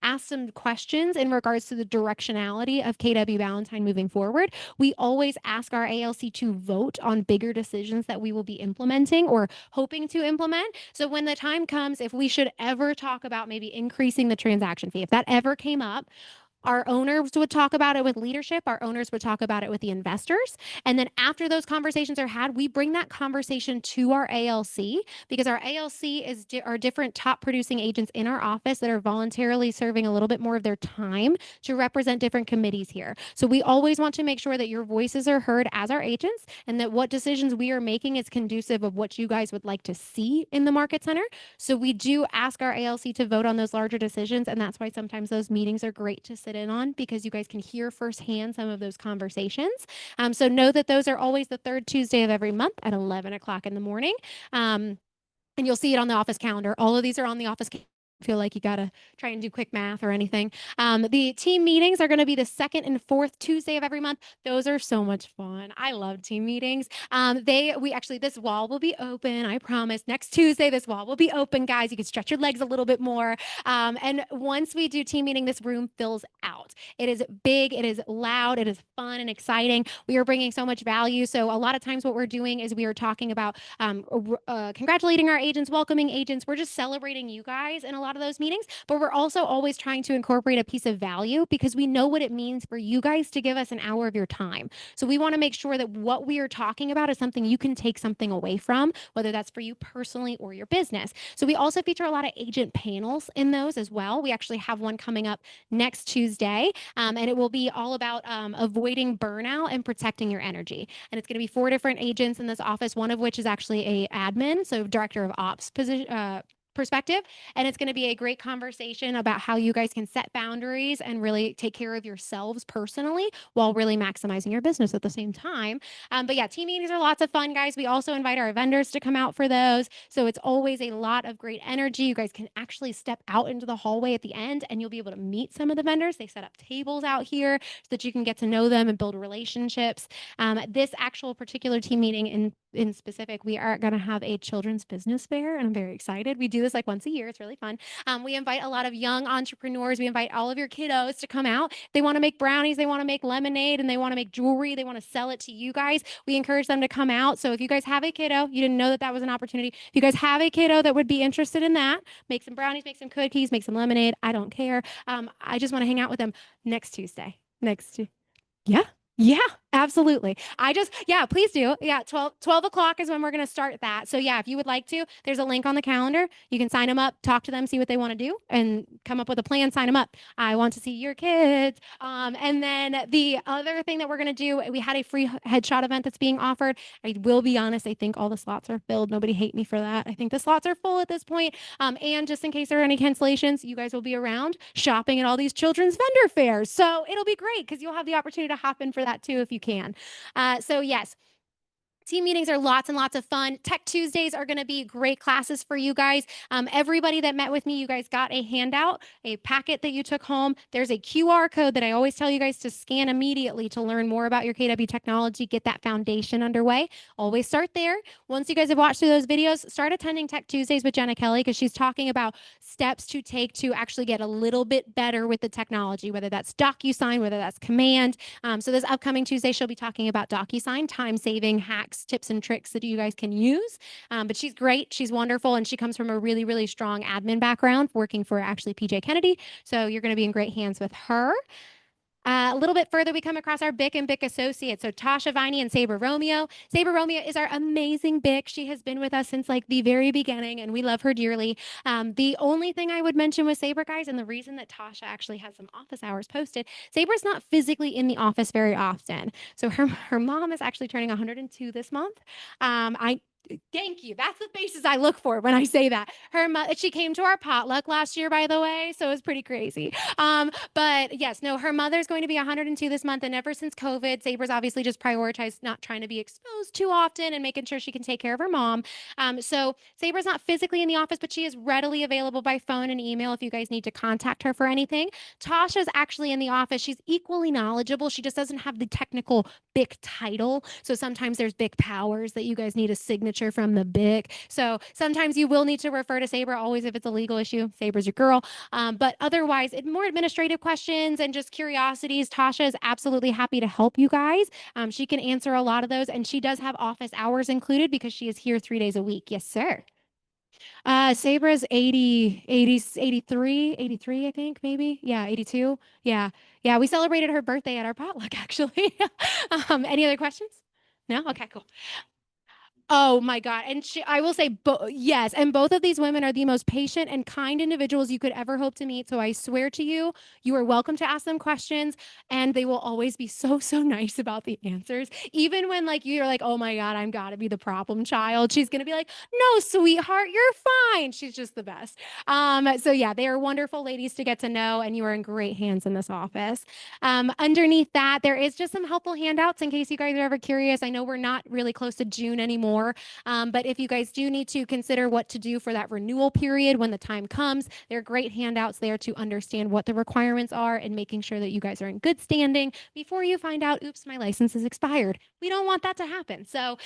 asked some questions in regards to the directionality of KW Valentine moving forward. We always ask our ALC to vote on bigger decisions that we will be implementing or hoping to implement. So when the time comes, if we should ever talk about maybe increasing the transaction fee, if that ever came up, our owners would talk about it with leadership. Our owners would talk about it with the investors. And then after those conversations are had, we bring that conversation to our ALC because our ALC is our different top producing agents in our office that are voluntarily serving a little bit more of their time to represent different committees here. So we always want to make sure that your voices are heard as our agents and that what decisions we are making is conducive of what you guys would like to see in the Market Center. So we do ask our ALC to vote on those larger decisions. And that's why sometimes those meetings are great to sit in on because you guys can hear firsthand some of those conversations. So know that those are always the third Tuesday of every month at 11 o'clock in the morning. And you'll see it on the office calendar. All of these are on the office calendar. Feel like you got to try and do quick math or anything. The team meetings are going to be the second and fourth Tuesday of every month. Those are so much fun. I love team meetings. This wall will be open. I promise. Next Tuesday, this wall will be open, guys. You can stretch your legs a little bit more. And once we do team meeting, this room fills out. It is big. It is loud. It is fun and exciting. We are bringing so much value. So a lot of times what we're doing is we are talking about congratulating our agents, welcoming agents. We're just celebrating you guys in a lot of those meetings, but we're also always trying to incorporate a piece of value because we know what it means for you guys to give us an hour of your time. So we want to make sure that what we are talking about is something you can take something away from, whether that's for you personally or your business. So we also feature a lot of agent panels in those as well. We actually have one coming up next Tuesday, and it will be all about avoiding burnout and protecting your energy. And it's going to be 4 different agents in this office, one of which is actually a admin, so director of ops position, perspective. And it's going to be a great conversation about how you guys can set boundaries and really take care of yourselves personally while really maximizing your business at the same time. But yeah, team meetings are lots of fun, guys. We also invite our vendors to come out for those. So it's always a lot of great energy. You guys can actually step out into the hallway at the end and you'll be able to meet some of the vendors. They set up tables out here so that you can get to know them and build relationships. This actual particular team meeting in specific, we are going to have a children's business fair, and I'm very excited. We do this like once a year. It's really fun. We invite a lot of young entrepreneurs. We invite all of your kiddos to come out. They want to make brownies, they want to make lemonade, and they want to make jewelry. They want to sell it to you guys. We encourage them to come out. So if you guys have a kiddo, you didn't know that that was an opportunity. If you guys have a kiddo that would be interested in that, make some brownies, make some cookies, make some lemonade. I don't care. I just want to hang out with them next Tuesday. Yeah. Yeah. Absolutely. Yeah, please do. Yeah, 12 o'clock is when we're going to start that. So, yeah, if you would like to, there's a link on the calendar. You can sign them up, talk to them, see what they want to do, and come up with a plan, sign them up. I want to see your kids. And then the other thing that we're going to do, we had a free headshot event that's being offered. I will be honest, I think all the slots are filled. Nobody hate me for that. I think the slots are full at this point. And just in case there are any cancellations, you guys will be around shopping at all these children's vendor fairs. So it'll be great because you'll have the opportunity to hop in for that too if you can. So, yes, team meetings are lots and lots of fun. Tech Tuesdays are going to be great classes for you guys. Everybody that met with me, you guys got a handout, a packet that you took home. There's a QR code that I always tell you guys to scan immediately to learn more about your KW technology, get that foundation underway. Always start there. Once you guys have watched through those videos, start attending Tech Tuesdays with Jenna Kelly because she's talking about steps to take to actually get a little bit better with the technology, whether that's DocuSign, whether that's Command. So this upcoming Tuesday, she'll be talking about DocuSign, time-saving hacks, tips, and tricks that you guys can use. But she's great. She's wonderful. And she comes from a really, really strong admin background working for actually PJ Kennedy. So you're going to be in great hands with her. A little bit further, we come across our BIC and BIC associates. So Tasha Viney and Saber Romeo. Saber Romeo is our amazing BIC. She has been with us since like the very beginning, and we love her dearly. The only thing I would mention with Saber, guys, and the reason that Tasha actually has some office hours posted, Saber's not physically in the office very often. So her mom is actually turning 102 this month. I Thank you. That's the faces I look for when I say that. She came to our potluck last year, by the way, so it was pretty crazy. But yes, no, her mother's going to be 102 this month, and ever since COVID, Saber's obviously just prioritized not trying to be exposed too often and making sure she can take care of her mom. So Saber's not physically in the office, but she is readily available by phone and email if you guys need to contact her for anything. Tasha's actually in the office. She's equally knowledgeable. She just doesn't have the technical BIC title. So sometimes there's BIC powers that you guys need a signature from the BIC. So sometimes you will need to refer to Saber, always if it's a legal issue. Saber's your girl. But otherwise, more administrative questions and just curiosities. Tasha is absolutely happy to help you guys. She can answer a lot of those, and she does have office hours included because she is here 3 days a week. Yes, sir. Sabra's 83, I think, maybe. Yeah, 82. Yeah. Yeah, we celebrated her birthday at our potluck, actually. Any other questions? No? Okay, cool. Oh my God. And I will say, yes. And both of these women are the most patient and kind individuals you could ever hope to meet. So I swear to you, you are welcome to ask them questions, and they will always be so, so nice about the answers. Even when like you're like, oh my God, I'm gotta be the problem child. She's gonna be like, no, sweetheart, you're fine. She's just the best. So yeah, they are wonderful ladies to get to know, and you are in great hands in this office. Underneath that, there is just some helpful handouts in case you guys are ever curious. I know we're not really close to June anymore, but if you guys do need to consider what to do for that renewal period when the time comes, there are great handouts there to understand what the requirements are and making sure that you guys are in good standing before you find out, oops, my license is expired. We don't want that to happen. So,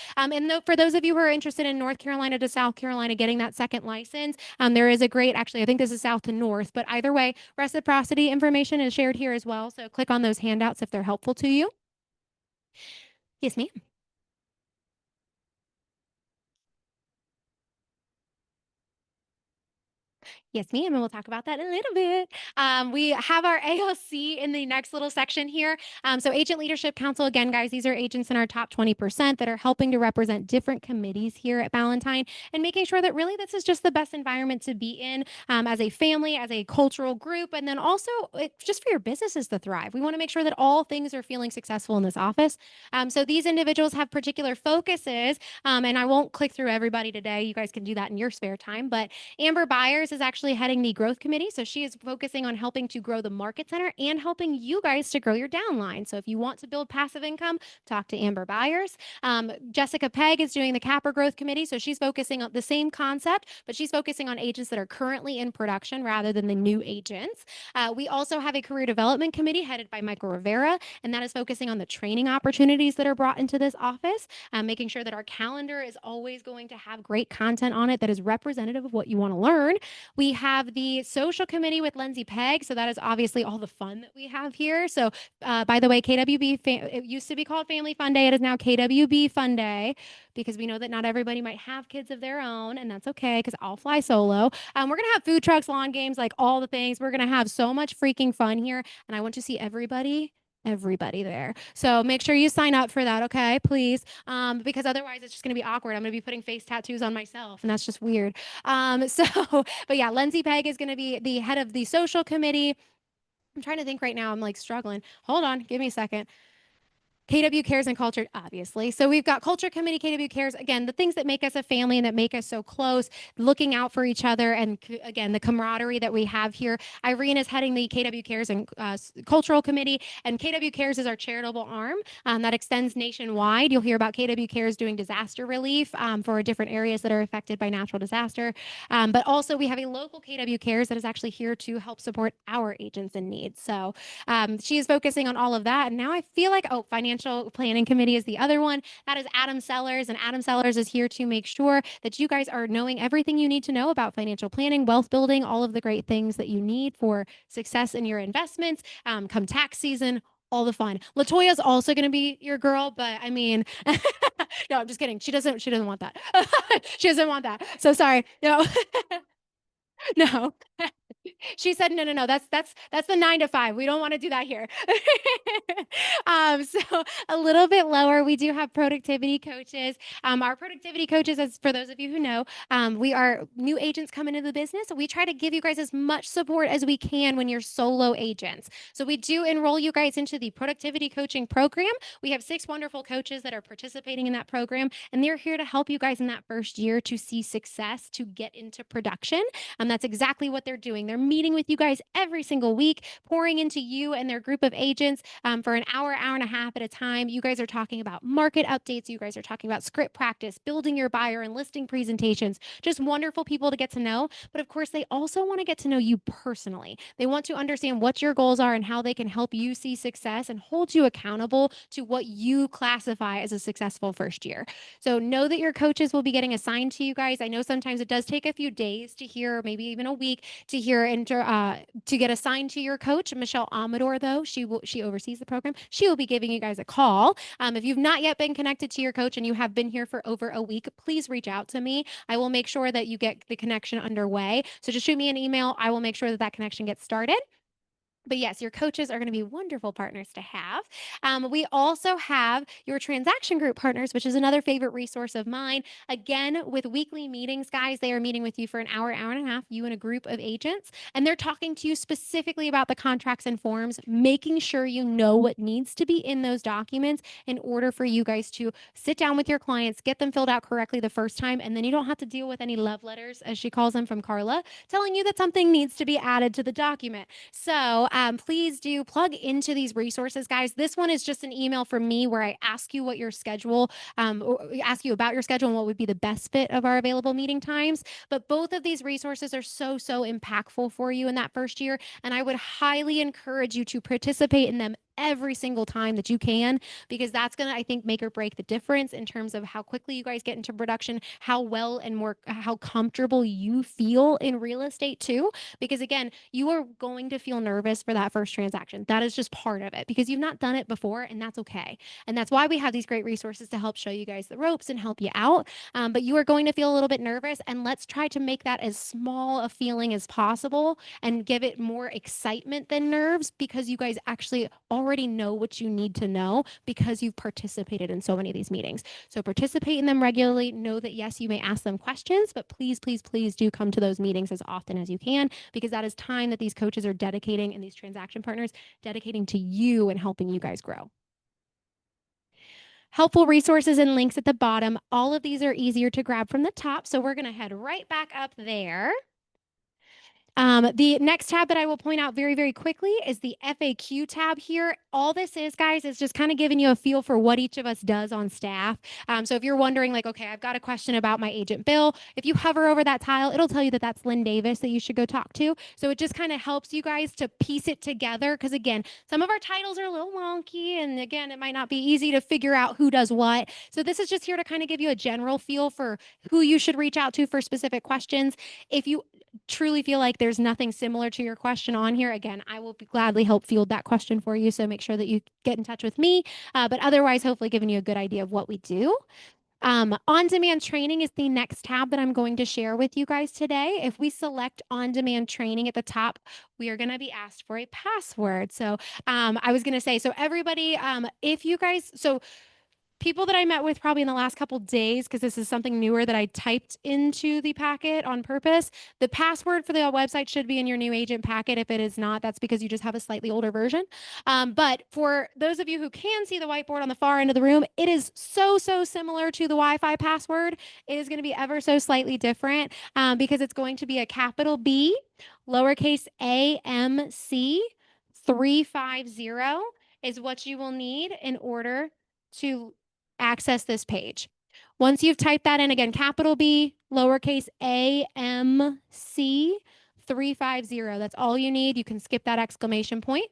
for those of you who are interested in North Carolina to South Carolina getting that second license, there is a great, actually, I think this is South to North, but either way, reciprocity information is shared here as well. So click on those handouts if they're helpful to you. Yes, ma'am. Yes, ma'am, and we'll talk about that in a little bit. We have our AOC in the next little section here. So Agent Leadership Council, again, guys, these are agents in our top 20% that are helping to represent different committees here at Ballantine and making sure that really this is just the best environment to be in as a family, as a cultural group, and then also just for your businesses to thrive. We want to make sure that all things are feeling successful in this office. So these individuals have particular focuses, and I won't click through everybody today. You guys can do that in your spare time, but Amber Byers is actually heading the growth committee. So she is focusing on helping to grow the market center and helping you guys to grow your downline. So if you want to build passive income, talk to Amber Byers. Jessica Pegg is doing the Capper growth committee. So she's focusing on the same concept, but she's focusing on agents that are currently in production rather than the new agents. We also have a career development committee headed by Michael Rivera, and that is focusing on the training opportunities that are brought into this office, making sure that our calendar is always going to have great content on it that is representative of what you want to learn. We have the social committee with Lindsay Pegg. So that is obviously all the fun that we have here. So by the way, KWB, it used to be called Family Fun Day. It is now KWB Fun Day because we know that not everybody might have kids of their own, and that's okay because I'll fly solo. We're going to have food trucks, lawn games, like all the things. We're going to have so much freaking fun here, and I want to see everybody everybody there. So make sure you sign up for that, okay? Please. Because otherwise it's just gonna be awkward. I'm gonna be putting face tattoos on myself, and that's just weird. So, but yeah, Lindsay Pegg is gonna be the head of the social committee. I'm trying to think right now. I'm like struggling. Hold on, give me a second. KW Cares and Culture, obviously. So we've got Culture Committee, KW Cares. Again, the things that make us a family and that make us so close, looking out for each other, and again, the camaraderie that we have here. Irene is heading the KW Cares and Cultural Committee, and KW Cares is our charitable arm that extends nationwide. You'll hear about KW Cares doing disaster relief for different areas that are affected by natural disaster. But also, we have a local KW Cares that is actually here to help support our agents in need. So she is focusing on all of that. And now I feel like, oh, Financial Planning Committee is the other one. That is Adam Sellers. And Adam Sellers is here to make sure that you guys are knowing everything you need to know about financial planning, wealth building, all of the great things that you need for success in your investments come tax season. All the fun. Latoya's also going to be your girl, but I mean, no, I'm just kidding. She doesn't want that. She doesn't want that. So sorry. No, no. She said, no, no, no, that's the 9 to 5. We don't want to do that here. So a little bit lower, we do have productivity coaches. Our productivity coaches, as for those of you who know, we are new agents coming into the business. We try to give you guys as much support as we can when you're solo agents. So we do enroll you guys into the productivity coaching program. We have 6 wonderful coaches that are participating in that program, and they're here to help you guys in that first year to see success, to get into production. That's exactly what they're doing. They're meeting with you guys every single week, pouring into you and their group of agents for an hour, hour and a half at a time. You guys are talking about market updates. You guys are talking about script practice, building your buyer and listing presentations. Just wonderful people to get to know. But of course, they also want to get to know you personally. They want to understand what your goals are and how they can help you see success and hold you accountable to what you classify as a successful first year. So know that your coaches will be getting assigned to you guys. I know sometimes it does take a few days to hear, maybe even a week to hear and to get assigned to your coach. Michelle Amador, though, she oversees the program. She will be giving you guys a call. If you've not yet been connected to your coach and you have been here for over a week, please reach out to me. I will make sure that you get the connection underway. So just shoot me an email. I will make sure that that connection gets started. But yes, your coaches are going to be wonderful partners to have. We also have your transaction group partners, which is another favorite resource of mine. Again, with weekly meetings, guys, they are meeting with you for an hour, hour and a half, you and a group of agents, and they're talking to you specifically about the contracts and forms, making sure you know what needs to be in those documents in order for you guys to sit down with your clients, get them filled out correctly the first time, and then you don't have to deal with any love letters, as she calls them, from Carla, telling you that something needs to be added to the document. So please do plug into these resources, guys. This one is just an email from me where I ask you what your schedule, or ask you about your schedule and what would be the best fit of our available meeting times. But both of these resources are so impactful for you in that first year. And I would highly encourage you to participate in them every single time that you can, because that's going to, I think, make or break the difference in terms of how quickly you guys get into production, how well and how comfortable you feel in real estate too. Because again, you are going to feel nervous for that first transaction. That is just part of it because you've not done it before, and that's okay. And that's why we have these great resources to help show you guys the ropes and help you out. But you are going to feel a little bit nervous, and let's try to make that as small a feeling as possible and give it more excitement than nerves, because you guys actually already know what you need to know because you've participated in so many of these meetings. So participate in them regularly. Know that yes, you may ask them questions, but please, please, please do come to those meetings as often as you can, because that is time that these coaches are dedicating and these transaction partners dedicating to you and helping you guys grow. Helpful resources and links at the bottom. All of these are easier to grab from the top, so we're going to head right back up there. The next tab that I will point out very, very quickly is the FAQ tab here. All this is, guys, is just kind of giving you a feel for what each of us does on staff. So if you're wondering, like, okay, I've got a question about my agent Bill, if you hover over that tile, it'll tell you that that's Lynn Davis that you should go talk to. So it just kind of helps you guys to piece it together, because again, some of our titles are a little wonky, and again, it might not be easy to figure out who does what. So this is just here to kind of give you a general feel for who you should reach out to for specific questions. If you truly feel like there's nothing similar to your question on here, again, I will gladly help field that question for you. So make sure that you get in touch with me. But otherwise, hopefully giving you a good idea of what we do. On-demand training is the next tab that I'm going to share with you guys today. If we select on-demand training at the top, we are going to be asked for a password. So I was going to say, so everybody, if you guys, so people that I met with probably in the last couple days, because this is something newer that I typed into the packet on purpose. The password for the website should be in your new agent packet. If it is not, that's because you just have a slightly older version. But for those of you who can see the whiteboard on the far end of the room, it is so similar to the Wi-Fi password. It is going to be ever so slightly different because it's going to be a capital B, lowercase a, m, c, 350 is what you will need in order to access this page. Once you've typed that in, again, capital B, lowercase a, m, c, 350. That's all you need. You can skip that exclamation point.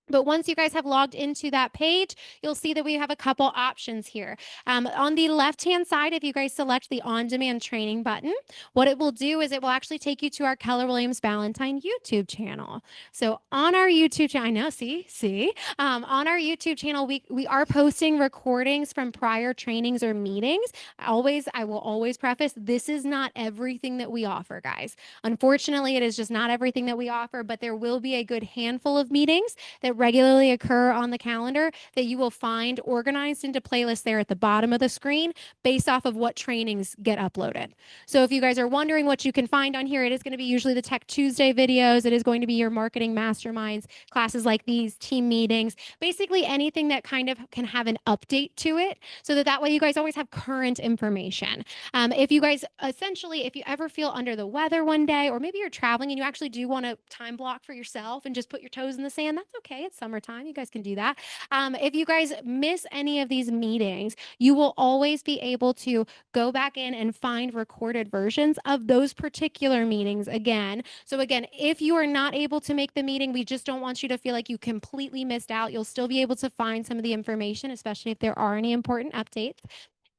But once you guys have logged into that page, you'll see that we have a couple options here. On the left-hand side, if you guys select the on-demand training button, what it will do is it will actually take you to our Keller Williams Ballantyne YouTube channel. So on our YouTube channel, I know, see, on our YouTube channel, we are posting recordings from prior trainings or meetings. I will always preface, this is not everything that we offer, guys. Unfortunately, it is just not everything that we offer, but there will be a good handful of meetings that regularly occur on the calendar that you will find organized into playlists there at the bottom of the screen based off of what trainings get uploaded. So if you guys are wondering what you can find on here, it is going to be usually the Tech Tuesday videos. It is going to be your marketing masterminds, classes like these, team meetings, basically anything that kind of can have an update to it so that way you guys always have current information. If you guys essentially, if you ever feel under the weather one day, or maybe you're traveling and you actually do want to time block for yourself and just put your toes in the sand, that's okay. It's summertime. You guys can do that. If you guys miss any of these meetings, you will always be able to go back in and find recorded versions of those particular meetings again. So again, if you are not able to make the meeting, we just don't want you to feel like you completely missed out. You'll still be able to find some of the information, especially if there are any important updates.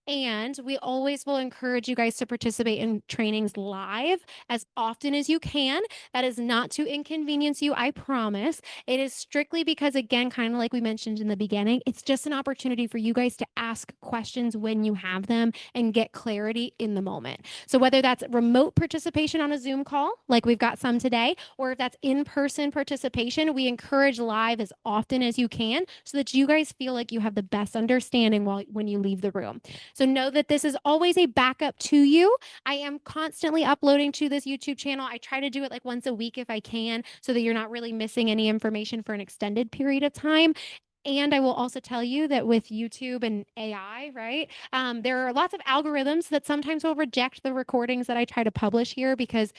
And we always will encourage you guys to participate in trainings live as often as you can. That is not to inconvenience you, I promise. It is strictly because, again, kind of like we mentioned in the beginning, it's just an opportunity for you guys to ask questions when you have them and get clarity in the moment. So whether that's remote participation on a Zoom call, like we've got some today, or if that's in-person participation, we encourage live as often as you can so that you guys feel like you have the best understanding when you leave the room. So know that this is always a backup to you. I am constantly uploading to this YouTube channel. I try to do it like once a week if I can, so that you're not really missing any information for an extended period of time. And I will also tell you that with YouTube and AI, right, there are lots of algorithms that sometimes will reject the recordings that I try to publish here because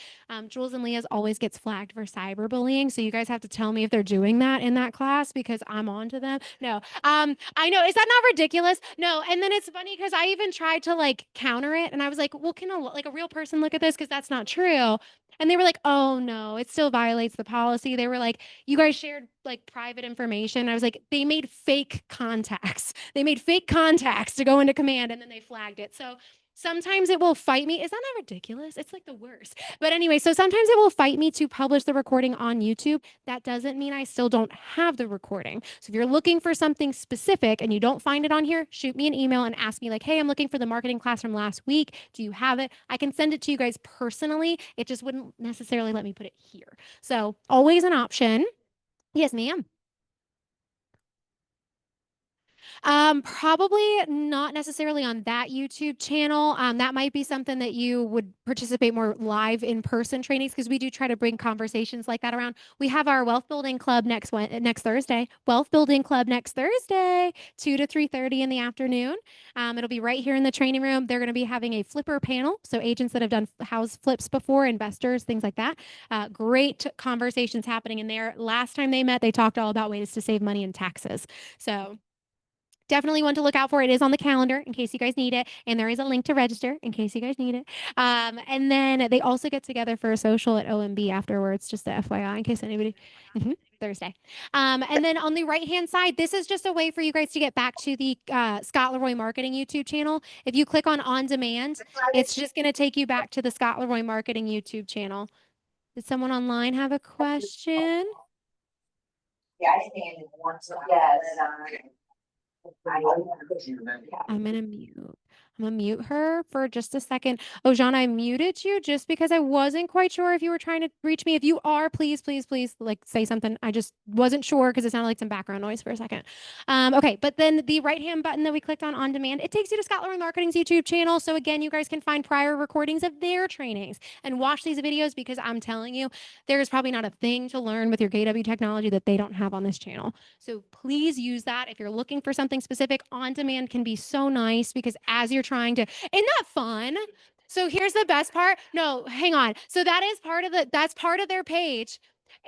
Jules and Leah's always gets flagged for cyberbullying. So you guys have to tell me if they're doing that in that class because I'm on to them. No, I know. Is that not ridiculous? No. And then it's funny because I even tried to like counter it and I was like, well, can a real person look at this? Because that's not true. And they were like, oh no, it still violates the policy. They were like, you guys shared like private information. I was like, they made fake contacts. They made fake contacts to go into command and then they flagged it. So sometimes it will fight me. Is that not ridiculous? It's like the worst. But anyway, so sometimes it will fight me to publish the recording on YouTube. That doesn't mean I still don't have the recording. So if you're looking for something specific and you don't find it on here, shoot me an email and ask me like, hey, I'm looking for the marketing class from last week. Do you have it? I can send it to you guys personally. It just wouldn't necessarily let me put it here. So always an option. Yes, ma'am. Probably not necessarily on that YouTube channel. That might be something that you would participate more live in-person trainings because we do try to bring conversations like that around. We have our wealth building club next Thursday. Wealth building club next Thursday, 2 to 3:30 in the afternoon. It'll be right here in the training room. They're going to be having a flipper panel, so agents that have done house flips before, investors, things like that. Great conversations happening in there. Last time they met, they talked all about ways to save money in taxes. So definitely one to look out for. It is on the calendar in case you guys need it. And there is a link to register in case you guys need it. And then they also get together for a social at OMB afterwards, just the FYI in case anybody. Thursday. And then on the right-hand side, this is just a way for you guys to get back to the Scott Leroy Marketing YouTube channel. If you click on demand, it's just going to take you back to the Scott Leroy Marketing YouTube channel. Did someone online have a question? Yeah, I stand in one. Yes. I'm going to mute. I'm gonna mute her for just a second. Oh, Jean, I muted you just because I wasn't quite sure if you were trying to reach me. If you are, please, please, please, like say something. I just wasn't sure because it sounded like some background noise for a second. Okay, but then the right-hand button that we clicked on demand, it takes you to Scott Learning Marketing's YouTube channel. So again, you guys can find prior recordings of their trainings and watch these videos because I'm telling you, there is probably not a thing to learn with your KW technology that they don't have on this channel. So please use that. If you're looking for something specific, on demand can be so nice because as you're trying to, isn't that fun? So here's the best part. No, hang on. So that's part of their page.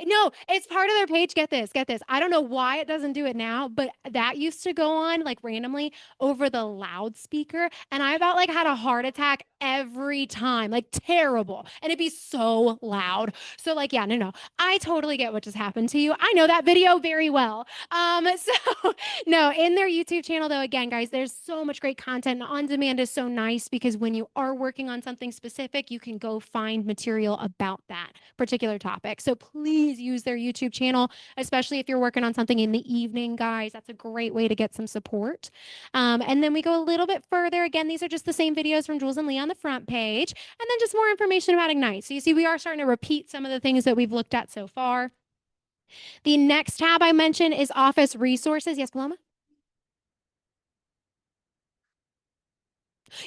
No, it's part of their page. Get this, get this. I don't know why it doesn't do it now, but that used to go on like randomly over the loudspeaker. And I about like had a heart attack every time, like terrible. And it'd be so loud. So, like, yeah, no. I totally get what just happened to you. I know that video very well. So no, in their YouTube channel, though, again, guys, there's so much great content. On demand is so nice because when you are working on something specific, you can go find material about that particular topic. So please use their YouTube channel, especially if you're working on something in the evening, guys. That's a great way to get some support. And then we go a little bit further. Again, these are just the same videos from Jules and Lee on the front page, and then just more information about Ignite. So you see, we are starting to repeat some of the things that we've looked at so far. The next tab I mentioned is Office Resources. Yes, Paloma?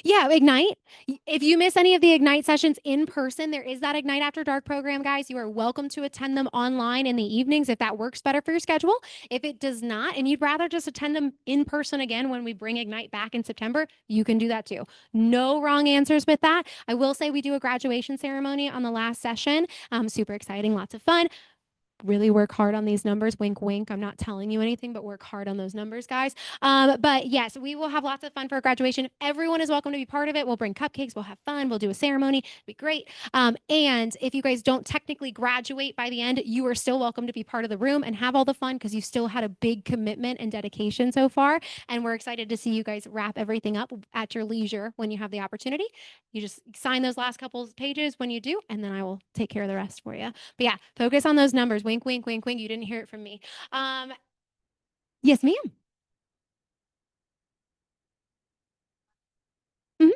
Yeah, Ignite. If you miss any of the Ignite sessions in person, there is that Ignite After Dark program, guys. You are welcome to attend them online in the evenings if that works better for your schedule. If it does not, and you'd rather just attend them in person again when we bring Ignite back in September, you can do that too. No wrong answers with that. I will say we do a graduation ceremony on the last session. Super exciting, lots of fun. Really work hard on these numbers. Wink, wink. I'm not telling you anything, but work hard on those numbers, guys. But yes, we will have lots of fun for graduation. Everyone is welcome to be part of it. We'll bring cupcakes. We'll have fun. We'll do a ceremony. It'll be great. And if you guys don't technically graduate by the end, you are still welcome to be part of the room and have all the fun because you still had a big commitment and dedication so far. And we're excited to see you guys wrap everything up at your leisure when you have the opportunity. You just sign those last couple of pages when you do, and then I will take care of the rest for you. But yeah, focus on those numbers. Wink, wink, wink, wink. You didn't hear it from me. Yes, ma'am. Mhm.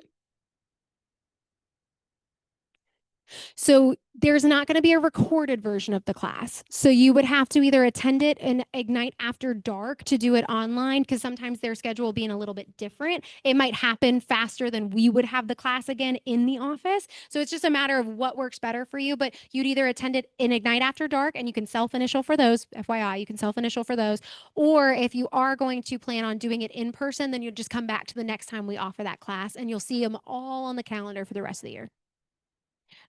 So there's not going to be a recorded version of the class. So you would have to either attend it in Ignite After Dark to do it online because sometimes their schedule being a little bit different. It might happen faster than we would have the class again in the office. So it's just a matter of what works better for you. But you'd either attend it in Ignite After Dark and you can self-initial for those. FYI, you can self-initial for those. Or if you are going to plan on doing it in person, then you'll just come back to the next time we offer that class and you'll see them all on the calendar for the rest of the year.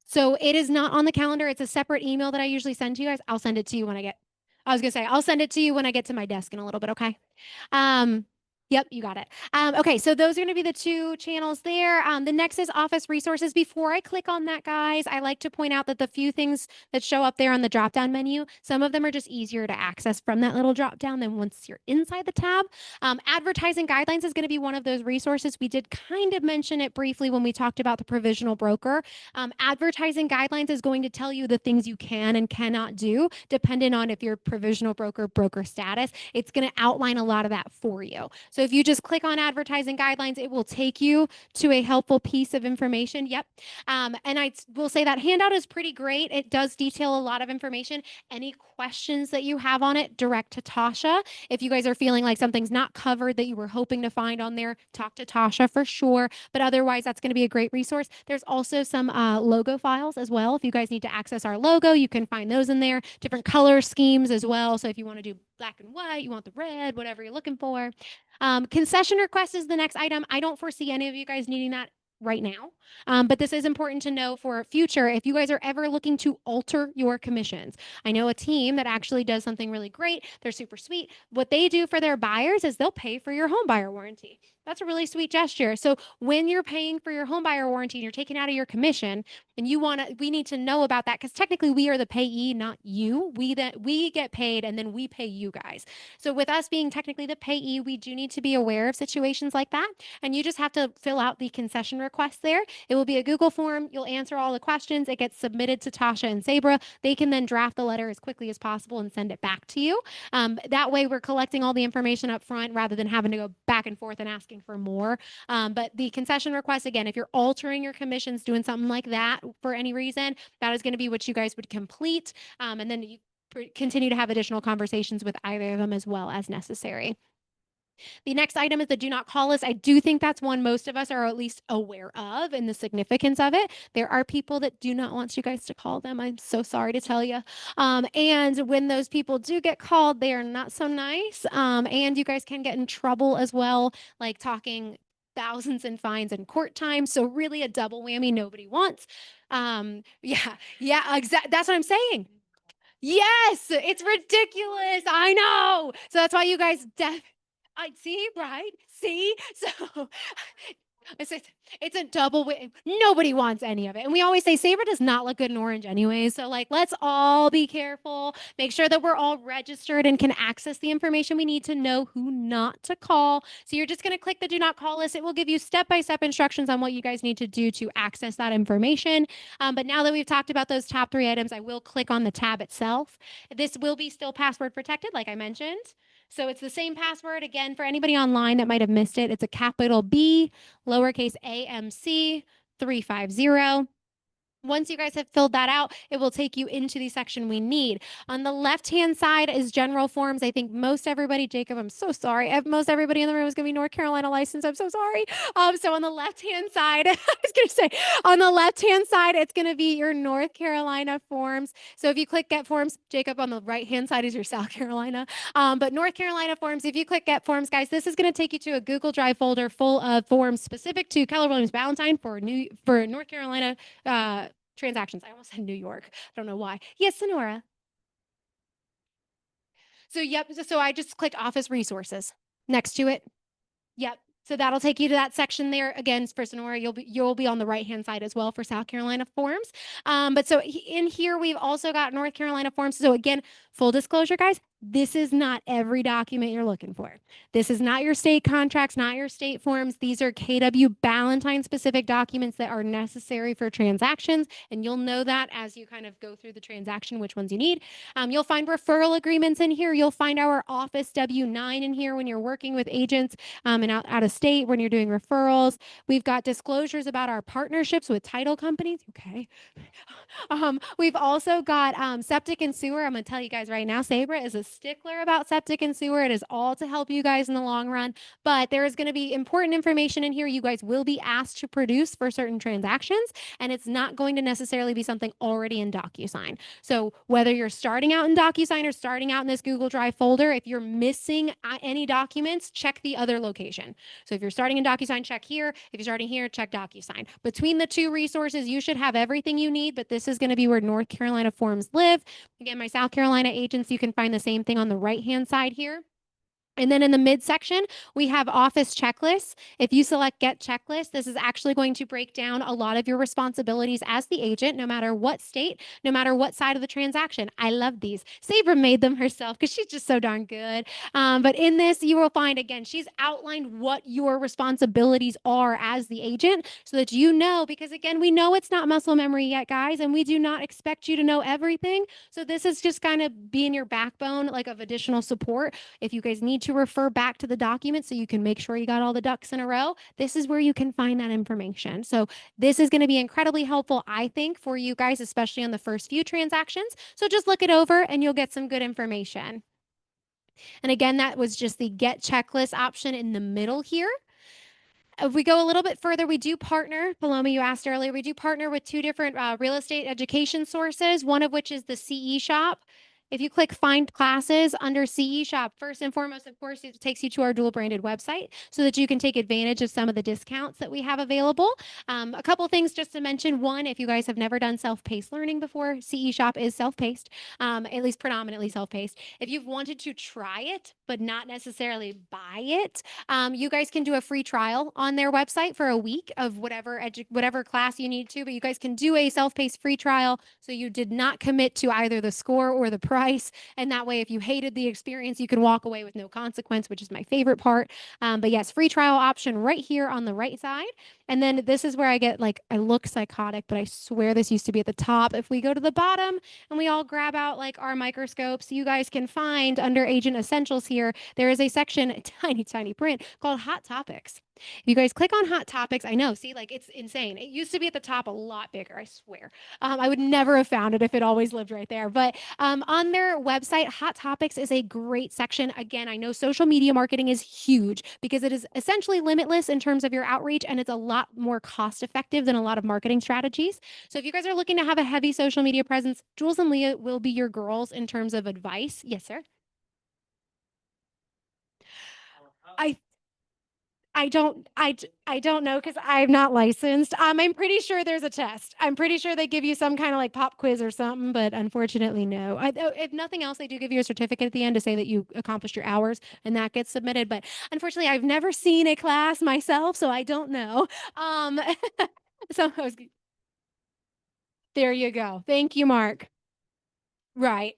So it is not on the calendar. It's a separate email that I usually send to you guys. I'll send it to you when I get. I was gonna say I'll send it to you when I get to my desk in a little bit. Okay. Um, Yep, you got it. Okay, so those are going to be the two channels there. The next is Office Resources. Before I click on that, guys, I like to point out that the few things that show up there on the drop-down menu, some of them are just easier to access from that little drop-down than once you're inside the tab. Advertising Guidelines is going to be one of those resources. We did kind of mention it briefly when we talked about the provisional broker. Advertising Guidelines is going to tell you the things you can and cannot do, depending on if you're provisional broker status. It's going to outline a lot of that for you. So if you just click on Advertising Guidelines, it will take you to a helpful piece of information. Yep. And I will say that handout is pretty great. It does detail a lot of information. Any questions that you have on it, direct to Tasha. If you guys are feeling like something's not covered that you were hoping to find on there, talk to Tasha for sure. But otherwise, that's going to be a great resource. There's also some logo files as well. If you guys need to access our logo, you can find those in there. Different color schemes as well. So if you want to do black and white, you want the red, whatever you're looking for. Concession request is the next item. I don't foresee any of you guys needing that right now. But this is important to know for future if you guys are ever looking to alter your commissions. I know a team that actually does something really great. They're super sweet. What they do for their buyers is they'll pay for your home buyer warranty. That's a really sweet gesture. So when you're paying for your home buyer warranty and you're taking out of your commission and we need to know about that because technically we are the payee, not you. We get paid and then we pay you guys. So with us being technically the payee, we do need to be aware of situations like that. And you just have to fill out the concession request there. It will be a Google form. You'll answer all the questions. It gets submitted to Tasha and Sabra. They can then draft the letter as quickly as possible and send it back to you. That way, we're collecting all the information up front rather than having to go back and forth and asking for more. But the concession request, again, if you're altering your commissions, doing something like that for any reason, that is going to be what you guys would complete. And then you continue to have additional conversations with either of them as well as necessary. The next item is the do not call list. I do think that's one most of us are at least aware of and the significance of it. There are people that do not want you guys to call them. I'm so sorry to tell you. And when those people do get called, they are not so nice. And you guys can get in trouble as well, like talking thousands in fines and court time. So really a double whammy nobody wants. Yeah, exactly. That's what I'm saying. Yes, it's ridiculous. I know. So that's why you guys I see, right? See? So it's a, it's a double win. Nobody wants any of it. And we always say Sabre does not look good in orange anyway. So like let's all be careful. Make sure that we're all registered and can access the information we need to know who not to call. So you're just going to click the do not call list. It will give you step-by-step instructions on what you guys need to do to access that information. But now that we've talked about those top 3 items, I will click on the tab itself. This will be still password protected, like I mentioned. So it's the same password. Again, for anybody online that might have missed it, it's a capital B, lowercase AMC 350. Once you guys have filled that out, it will take you into the section we need. On the left-hand side is general forms. I think most everybody, Jacob, I'm so sorry. Most everybody in the room is going to be North Carolina licensed. I'm so sorry. So on the left-hand side, I was going to say, on the left-hand side, it's going to be your North Carolina forms. So if you click Get Forms, Jacob, on the right-hand side is your South Carolina. But North Carolina forms, if you click Get Forms, guys, this is going to take you to a Google Drive folder full of forms specific to Keller Williams Ballantine for North Carolina transactions. I almost said New York. I don't know why. Yes, Sonora. So, yep. So I just clicked Office Resources next to it. Yep. So that'll take you to that section there. Again, for Sonora, you'll be on the right-hand side as well for South Carolina forms. But so in here, we've also got North Carolina forms. So again, full disclosure, guys, this is not every document you're looking for. This is not your state contracts, not your state forms. These are KW Ballantine specific documents that are necessary for transactions. And you'll know that as you kind of go through the transaction, which ones you need. You'll find referral agreements in here. You'll find our Office W-9 in here when you're working with agents and out of state when you're doing referrals. We've got disclosures about our partnerships with title companies. Okay. We've also got septic and sewer. I'm going to tell you guys right now, Sabra is a stickler about septic and sewer. It is all to help you guys in the long run, but there is going to be important information in here you guys will be asked to produce for certain transactions, and it's not going to necessarily be something already in DocuSign. So whether you're starting out in DocuSign or starting out in this Google Drive folder, if you're missing any documents, check the other location. So if you're starting in DocuSign, check here. If you're starting here, check DocuSign. Between the 2 resources, you should have everything you need, but this is going to be where North Carolina forms live. Again, my South Carolina agents, you can find the same thing on the right-hand side here. And then in the midsection, we have office checklists. If you select Get Checklist, this is actually going to break down a lot of your responsibilities as the agent, no matter what state, no matter what side of the transaction. I love these. Sabra made them herself because she's just so darn good. But in this, you will find, again, she's outlined what your responsibilities are as the agent so that you know, because again, we know it's not muscle memory yet, guys, and we do not expect you to know everything. So this is just kind of being your backbone, like of additional support. If you guys need to refer back to the document so you can make sure you got all the ducks in a row, this is where you can find that information. So this is going to be incredibly helpful, I think, for you guys, especially on the first few transactions. So just look it over and you'll get some good information. And again, that was just the Get Checklist option in the middle here. If we go a little bit further, we do partner, Paloma, you asked earlier, we do partner with 2 different real estate education sources, one of which is the CE Shop. If you click Find Classes under CE Shop, first and foremost, of course, it takes you to our dual branded website so that you can take advantage of some of the discounts that we have available. A couple things just to mention. One, if you guys have never done self-paced learning before, CE Shop is self-paced, at least predominantly self-paced. If you've wanted to try it, but not necessarily buy it, you guys can do a free trial on their website for a week of whatever class you need to, but you guys can do a self-paced free trial so you did not commit to either the score or the pro price. And that way, if you hated the experience, you can walk away with no consequence, which is my favorite part. But yes, free trial option right here on the right side. And then this is where I get like, I look psychotic, but I swear this used to be at the top. If we go to the bottom and we all grab out like our microscopes, you guys can find under Agent Essentials here, there is a section, tiny, tiny print called Hot Topics. If you guys click on Hot Topics, I know, see, like it's insane. It used to be at the top a lot bigger, I swear. I would never have found it if it always lived right there. But on their website, Hot Topics is a great section. Again, I know social media marketing is huge because it is essentially limitless in terms of your outreach, and it's a lot more cost effective than a lot of marketing strategies. So if you guys are looking to have a heavy social media presence, Jules and Leah will be your girls in terms of advice. Yes, sir. I I don't know because I'm not licensed. I'm pretty sure there's a test. I'm pretty sure they give you some kind of like pop quiz or something, but unfortunately, no. If nothing else, they do give you a certificate at the end to say that you accomplished your hours, and that gets submitted. But unfortunately, I've never seen a class myself, so I don't know. Um, so there you go. Thank you, Mark. Right.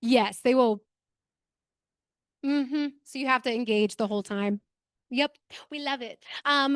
Yes, they will. So you have to engage the whole time. Yep, we love it. Um,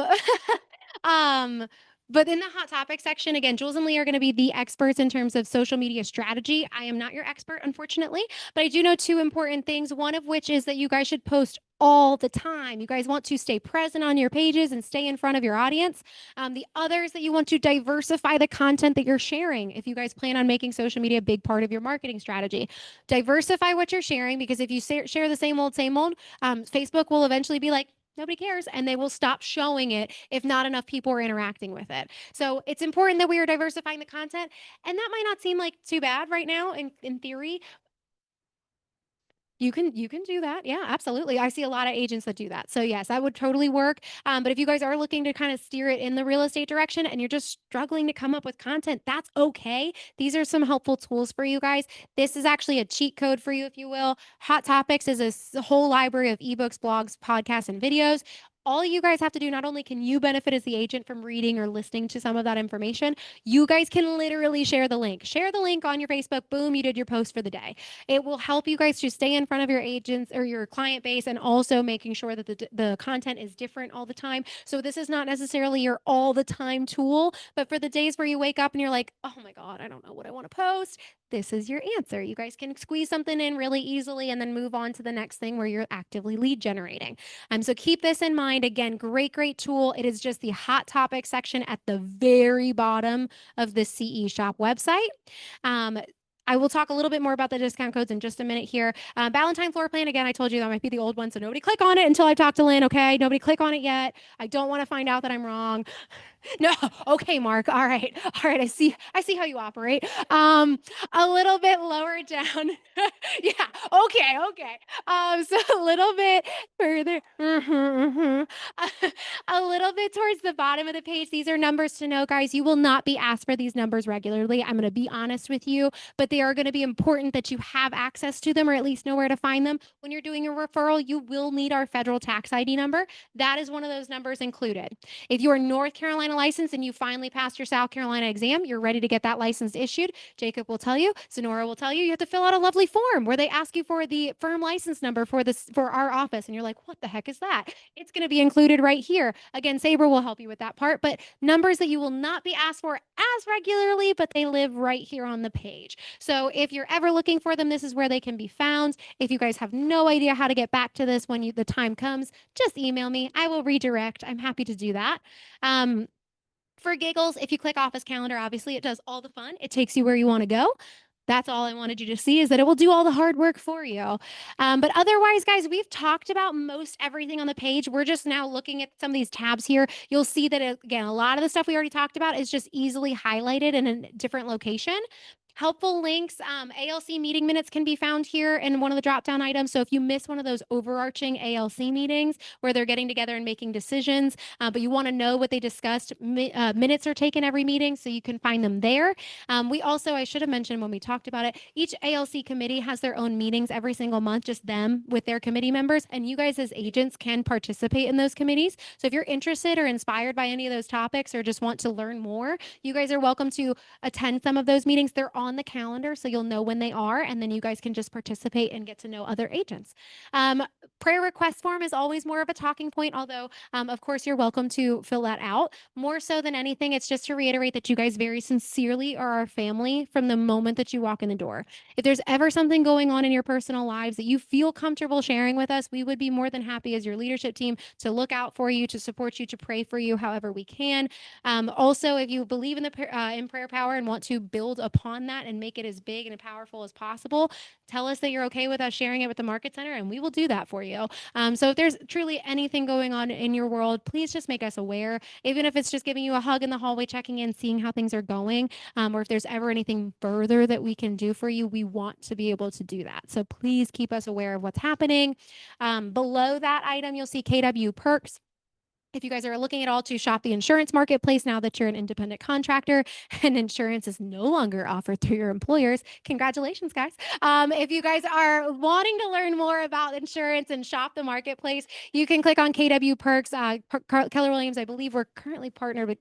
but in the hot topic section, again, Jules and Lee are going to be the experts in terms of social media strategy. I am not your expert, unfortunately, but I do know two important things. One of which is that you guys should post all the time. You guys want to stay present on your pages and stay in front of your audience. The other is that you want to diversify the content that you're sharing. If you guys plan on making social media a big part of your marketing strategy, diversify what you're sharing, because if you share the same old, Facebook will eventually be like, nobody cares, and they will stop showing it if not enough people are interacting with it. So it's important that we are diversifying the content, and that might not seem like too bad right now in theory. You can do that. Yeah, absolutely. I see a lot of agents that do that. So yes, that would totally work. But if you guys are looking to kind of steer it in the real estate direction and you're just struggling to come up with content, that's okay. These are some helpful tools for you guys. This is actually a cheat code for you, if you will. Hot Topics is a whole library of ebooks, blogs, podcasts, and videos. All you guys have to do, not only can you benefit as the agent from reading or listening to some of that information, you guys can literally share the link. Share the link on your Facebook. Boom, you did your post for the day. It will help you guys to stay in front of your agents or your client base, and also making sure that the content is different all the time. So this is not necessarily your all the time tool, but for the days where you wake up and you're like, oh my God, I don't know what I want to post, this is your answer. You guys can squeeze something in really easily and then move on to the next thing where you're actively lead generating. So keep this in mind. Again, great tool. It is just the hot topic section at the very bottom of the CE Shop website. Um, I will talk a little bit more about the discount codes in just a minute here. Valentine floor plan, again, I told you that might be the old one, so nobody click on it until I talk to Lynn, okay? Nobody click on it yet. I don't want to find out that I'm wrong. No, okay, Mark. All right. All right. I see how you operate. A little bit lower down. Yeah. Okay. So a little bit further. A little bit towards the bottom of the page. These are numbers to know, guys. You will not be asked for these numbers regularly. I'm going to be honest with you, but they are going to be important that you have access to them, or at least know where to find them. When you're doing a referral, you will need our federal tax ID number. That is one of those numbers included. If you are North Carolina licensed and you finally passed your South Carolina exam, you're ready to get that license issued, Jacob will tell you, Sonora will tell you, you have to fill out a lovely form where they ask you for the firm license number for our office. And you're like, what the heck is that? It's going to be included right here. Again, Sabre will help you with that part, but numbers that you will not be asked for as regularly, but they live right here on the page. So if you're ever looking for them, this is where they can be found. If you guys have no idea how to get back to this when the time comes, just email me. I will redirect. I'm happy to do that. For giggles, if you click Office Calendar, obviously it does all the fun. It takes you where you want to go. That's all I wanted you to see, is that it will do all the hard work for you. But otherwise, guys, we've talked about most everything on the page. We're just now looking at some of these tabs here. You'll see that, again, a lot of the stuff we already talked about is just easily highlighted in a different location. Helpful links. ALC meeting minutes can be found here in one of the drop-down items. So if you miss one of those overarching ALC meetings where they're getting together and making decisions, but you want to know what they discussed, minutes are taken every meeting, so you can find them there. We also, I should have mentioned when we talked about it, each ALC committee has their own meetings every single month, just them with their committee members, and you guys as agents can participate in those committees. So if you're interested or inspired by any of those topics or just want to learn more, you guys are welcome to attend some of those meetings. They're on the calendar so you'll know when they are, and then you guys can just participate and get to know other agents. Um, Prayer request form is always more of a talking point, although, of course, you're welcome to fill that out. More so than anything, it's just to reiterate that you guys very sincerely are our family from the moment that you walk in the door. If there's ever something going on in your personal lives that you feel comfortable sharing with us, we would be more than happy as your leadership team to look out for you, to support you, to pray for you however we can. Also, if you believe in in prayer power and want to build upon that and make it as big and powerful as possible, tell us that you're okay with us sharing it with the market center, and we will do that for you. So if there's truly anything going on in your world, please just make us aware. Even if it's just giving you a hug in the hallway, checking in, seeing how things are going, or if there's ever anything further that we can do for you, we want to be able to do that. So please keep us aware of what's happening. Below that item, you'll see KW perks. If you guys are looking at all to shop the insurance marketplace now that you're an independent contractor and insurance is no longer offered through your employers, congratulations, guys. If you guys are wanting to learn more about insurance and shop the marketplace, you can click on KW Perks. Keller Williams, I believe we're currently partnered with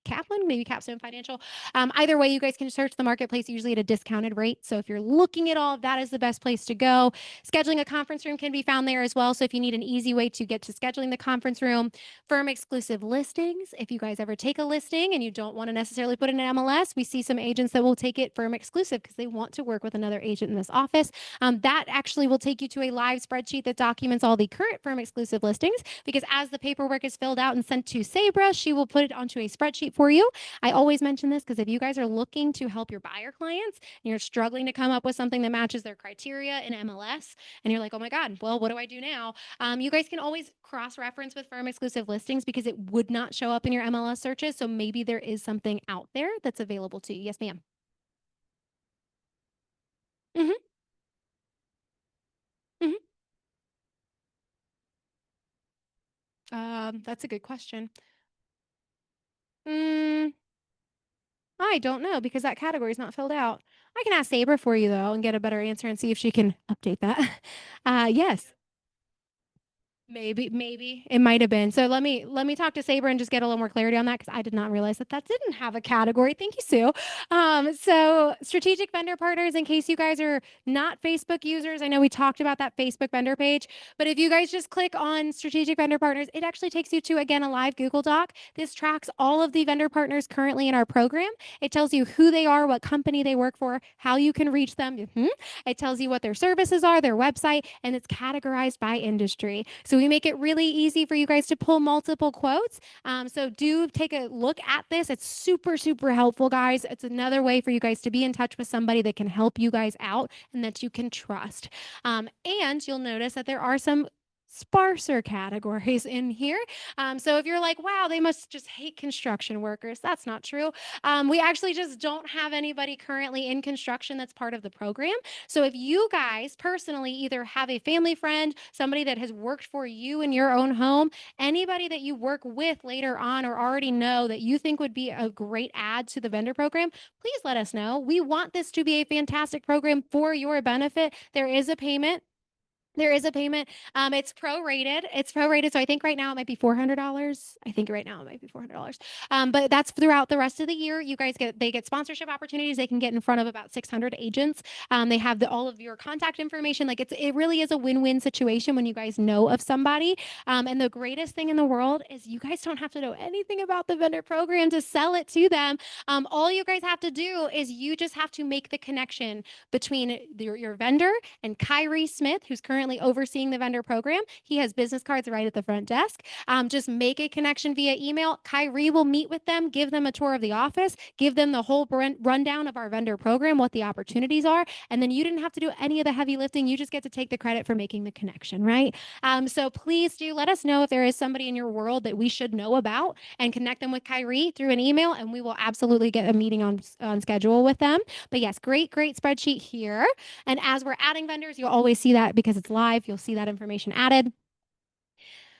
Kaplan, maybe Capstone Financial. Either way, you guys can search the marketplace usually at a discounted rate. So if you're looking at all of that, is the best place to go. Scheduling a conference room can be found there as well. So if you need an easy way to get to scheduling the conference room, firm exclusive listings. If you guys ever take a listing and you don't want to necessarily put in an MLS, we see some agents that will take it firm exclusive because they want to work with another agent in this office. That actually will take you to a live spreadsheet that documents all the current firm exclusive listings, because as the paperwork is filled out and sent to Sabra, she will put it onto a spreadsheet for you. I always mention this because if you guys are looking to help your buyer clients and you're struggling to come up with something that matches their criteria in MLS, and you're like, oh my God, well, what do I do now? You guys can always cross-reference with firm exclusive listings because it would not show up in your MLS searches. So maybe there is something out there that's available to you. Yes, ma'am. Mm-hmm. Mm-hmm. That's a good question. Mm, I don't know because that category is not filled out. I can ask Saber for you though and get a better answer and see if she can update that. Yes. Maybe it might have been. So let me talk to Saber and just get a little more clarity on that because I did not realize that that didn't have a category. Thank you, Sue. So strategic vendor partners. In case you guys are not Facebook users, I know we talked about that Facebook vendor page, but if you guys just click on strategic vendor partners, it actually takes you to again a live Google Doc. This tracks all of the vendor partners currently in our program. It tells you who they are, what company they work for, how you can reach them. It tells you what their services are, their website, and it's categorized by industry. So we make it really easy for you guys to pull multiple quotes. So do take a look at this. It's super, super helpful, guys. It's another way for you guys to be in touch with somebody that can help you guys out and that you can trust. And you'll notice that there are some sparser categories in here. So if you're like, wow, they must just hate construction workers, that's not true. We actually just don't have anybody currently in construction that's part of the program. So if you guys personally either have a family friend, somebody that has worked for you in your own home, anybody that you work with later on or already know that you think would be a great add to the vendor program, please let us know. We want this to be a fantastic program for your benefit. There is a payment. It's prorated. It's prorated. So I think right now it might be $400. I think right now it might be $400. But that's throughout the rest of the year. You guys get sponsorship opportunities. They can get in front of about 600 agents. They have all of your contact information. Like it really is a win-win situation when you guys know of somebody. And the greatest thing in the world is you guys don't have to know anything about the vendor program to sell it to them. All you guys have to do is you just have to make the connection between your vendor and Kyrie Smith, who's currently overseeing the vendor program. He has business cards right at the front desk. Just make a connection via email. Kyrie will meet with them, give them a tour of the office, give them the whole rundown of our vendor program, what the opportunities are, and then you didn't have to do any of the heavy lifting. You just get to take the credit for making the connection, right? So please do let us know if there is somebody in your world that we should know about and connect them with Kyrie through an email, and we will absolutely get a meeting on schedule with them. But yes, great spreadsheet here. And as we're adding vendors, you'll always see that because it's live. You'll see that information added.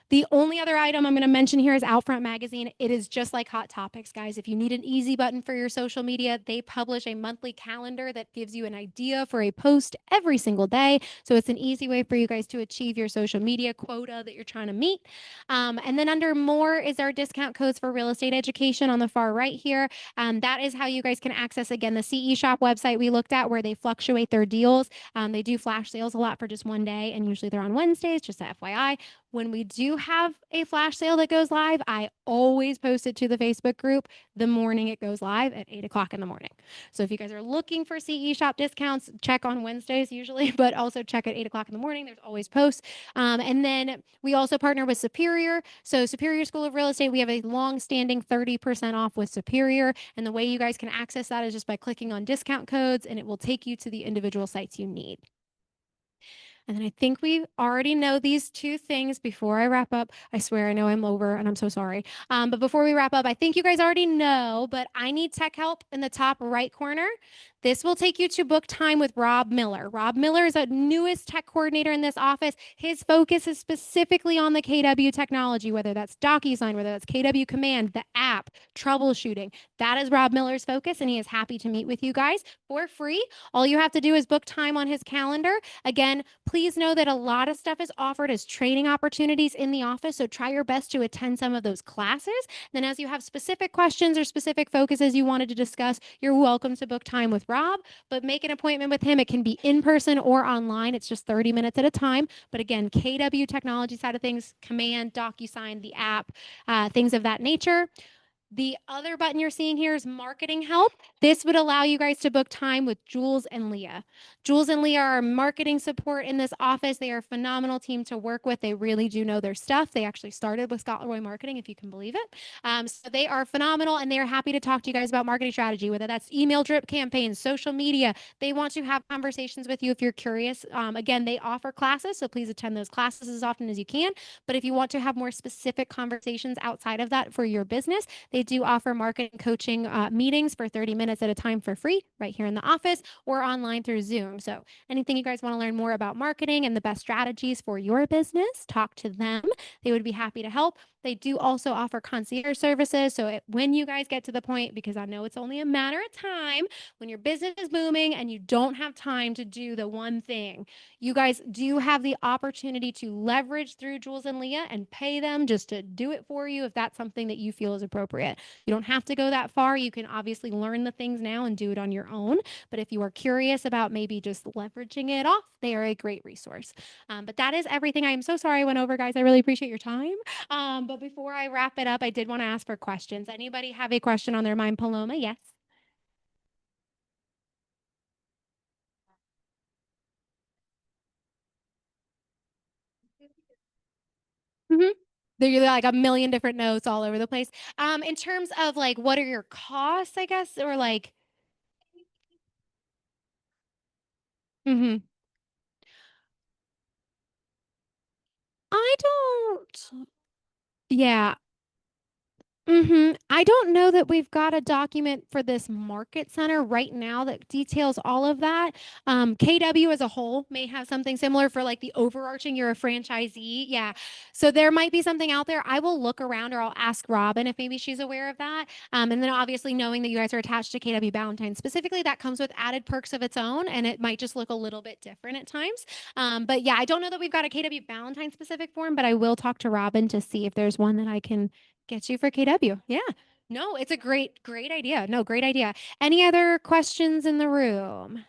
The only other item I'm going to mention here is Outfront Magazine. It is just like Hot Topics, guys. If you need an easy button for your social media, they publish a monthly calendar that gives you an idea for a post every single day. So it's an easy way for you guys to achieve your social media quota that you're trying to meet. And then under more is our discount codes for real estate education on the far right here. That is how you guys can access, again, the CE Shop website we looked at where they fluctuate their deals. They do flash sales a lot for just one day, and usually they're on Wednesdays, just a FYI. When we do have a flash sale that goes live, I always post it to the Facebook group the morning it goes live at 8 o'clock in the morning. So if you guys are looking for CE Shop discounts, check on Wednesdays usually, but also check at 8 o'clock in the morning. There's always posts. And then we also partner with Superior. So Superior School of Real Estate, we have a long-standing 30% off with Superior. And the way you guys can access that is just by clicking on discount codes, and it will take you to the individual sites you need. And then I think we already know these two things before I wrap up. I swear I know I'm over and I'm so sorry. But before we wrap up, I think you guys already know, but I need tech help in the top right corner. This will take you to book time with Rob Miller. Rob Miller is a newest tech coordinator in this office. His focus is specifically on the KW technology, whether that's DocuSign, whether that's KW Command, the app, troubleshooting. That is Rob Miller's focus, and he is happy to meet with you guys for free. All you have to do is book time on his calendar. Again, please know that a lot of stuff is offered as training opportunities in the office, so try your best to attend some of those classes. Then as you have specific questions or specific focuses you wanted to discuss, you're welcome to book time with Rob, but make an appointment with him. It can be in person or online. It's just 30 minutes at a time. But again, KW technology side of things, Command, DocuSign, the app, things of that nature. The other button you're seeing here is marketing help. This would allow you guys to book time with Jules and Leah. Jules and Leah are marketing support in this office. They are a phenomenal team to work with. They really do know their stuff. They actually started with Scott Leroy Marketing, if you can believe it. So they are phenomenal, and they are happy to talk to you guys about marketing strategy, whether that's email drip campaigns, social media. They want to have conversations with you if you're curious. Again, they offer classes, so please attend those classes as often as you can. But if you want to have more specific conversations outside of that for your business, they do offer marketing coaching meetings for 30 minutes at a time for free right here in the office or online through Zoom. So anything you guys want to learn more about marketing and the best strategies for your business, talk to them. They would be happy to help. They do also offer concierge services. So when you guys get to the point, because I know it's only a matter of time, when your business is booming and you don't have time to do the one thing, you guys do have the opportunity to leverage through Jules and Leah and pay them just to do it for you if that's something that you feel is appropriate. You don't have to go that far. You can obviously learn the things now and do it on your own. But if you are curious about maybe just leveraging it off, they are a great resource. But that is everything. I am so sorry I went over, guys. I really appreciate your time. But before I wrap it up, I did want to ask for questions. Anybody have a question on their mind? Paloma, yes. Mm-hmm. They're like a million different notes all over the place. In terms of like, what are your costs, I guess, or like, mm-hmm. I don't. Yeah, I don't know that we've got a document for this market center right now that details all of that. KW as a whole may have something similar for like the overarching, you're a franchisee. Yeah. So there might be something out there. I will look around or I'll ask Robin if maybe she's aware of that. And then obviously knowing that you guys are attached to KW Valentine specifically, that comes with added perks of its own, and it might just look a little bit different at times. But yeah, I don't know that we've got a KW Valentine specific form, but I will talk to Robin to see if there's one that I can get you for KW. Yeah. No, it's a great idea. No, great idea. Any other questions in the room?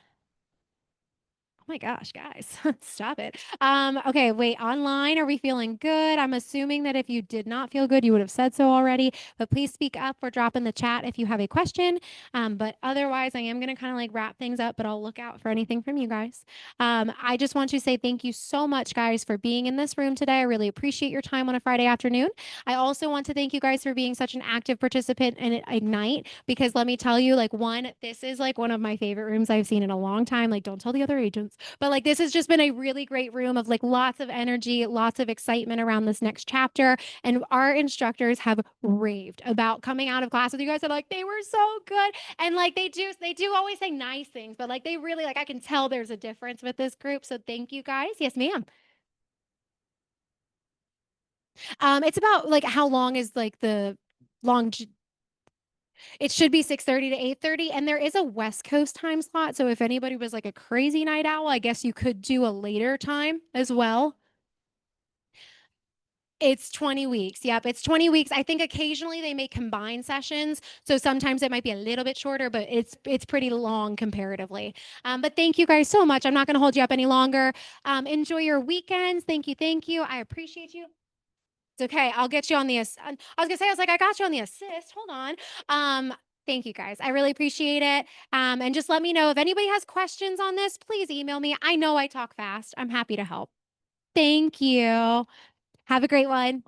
Oh my gosh, guys, stop it. Okay, wait, online, are we feeling good? I'm assuming that if you did not feel good, you would have said so already, but please speak up or drop in the chat if you have a question. But otherwise, I am going to kind of like wrap things up, but I'll look out for anything from you guys. I just want to say thank you so much, guys, for being in this room today. I really appreciate your time on a Friday afternoon. I also want to thank you guys for being such an active participant in Ignite, because let me tell you, like, one, this is like one of my favorite rooms I've seen in a long time. Like, don't tell the other agents, but like, this has just been a really great room of like lots of energy, lots of excitement around this next chapter. And our instructors have raved about coming out of class with you guys. And like, they were so good. And like, they do always say nice things, but like, they really, like, I can tell there's a difference with this group. So thank you guys. Yes, ma'am. It's about like how long is like the long it should be 6:30 to 8:30 and there is a West Coast time slot. So if anybody was like a crazy night owl, I guess you could do a later time as well. It's 20 weeks. Yep, it's 20 weeks. I think occasionally they may combine sessions, so sometimes it might be a little bit shorter, but it's pretty long comparatively. But thank you guys so much. I'm not going to hold you up any longer. Enjoy your weekends. Thank you, thank you. I appreciate you. It's okay. I'll get you on the. I was gonna say I was like I got you on the assist. Hold on. Thank you guys. I really appreciate it. And just let me know if anybody has questions on this. Please email me. I know I talk fast. I'm happy to help. Thank you. Have a great one.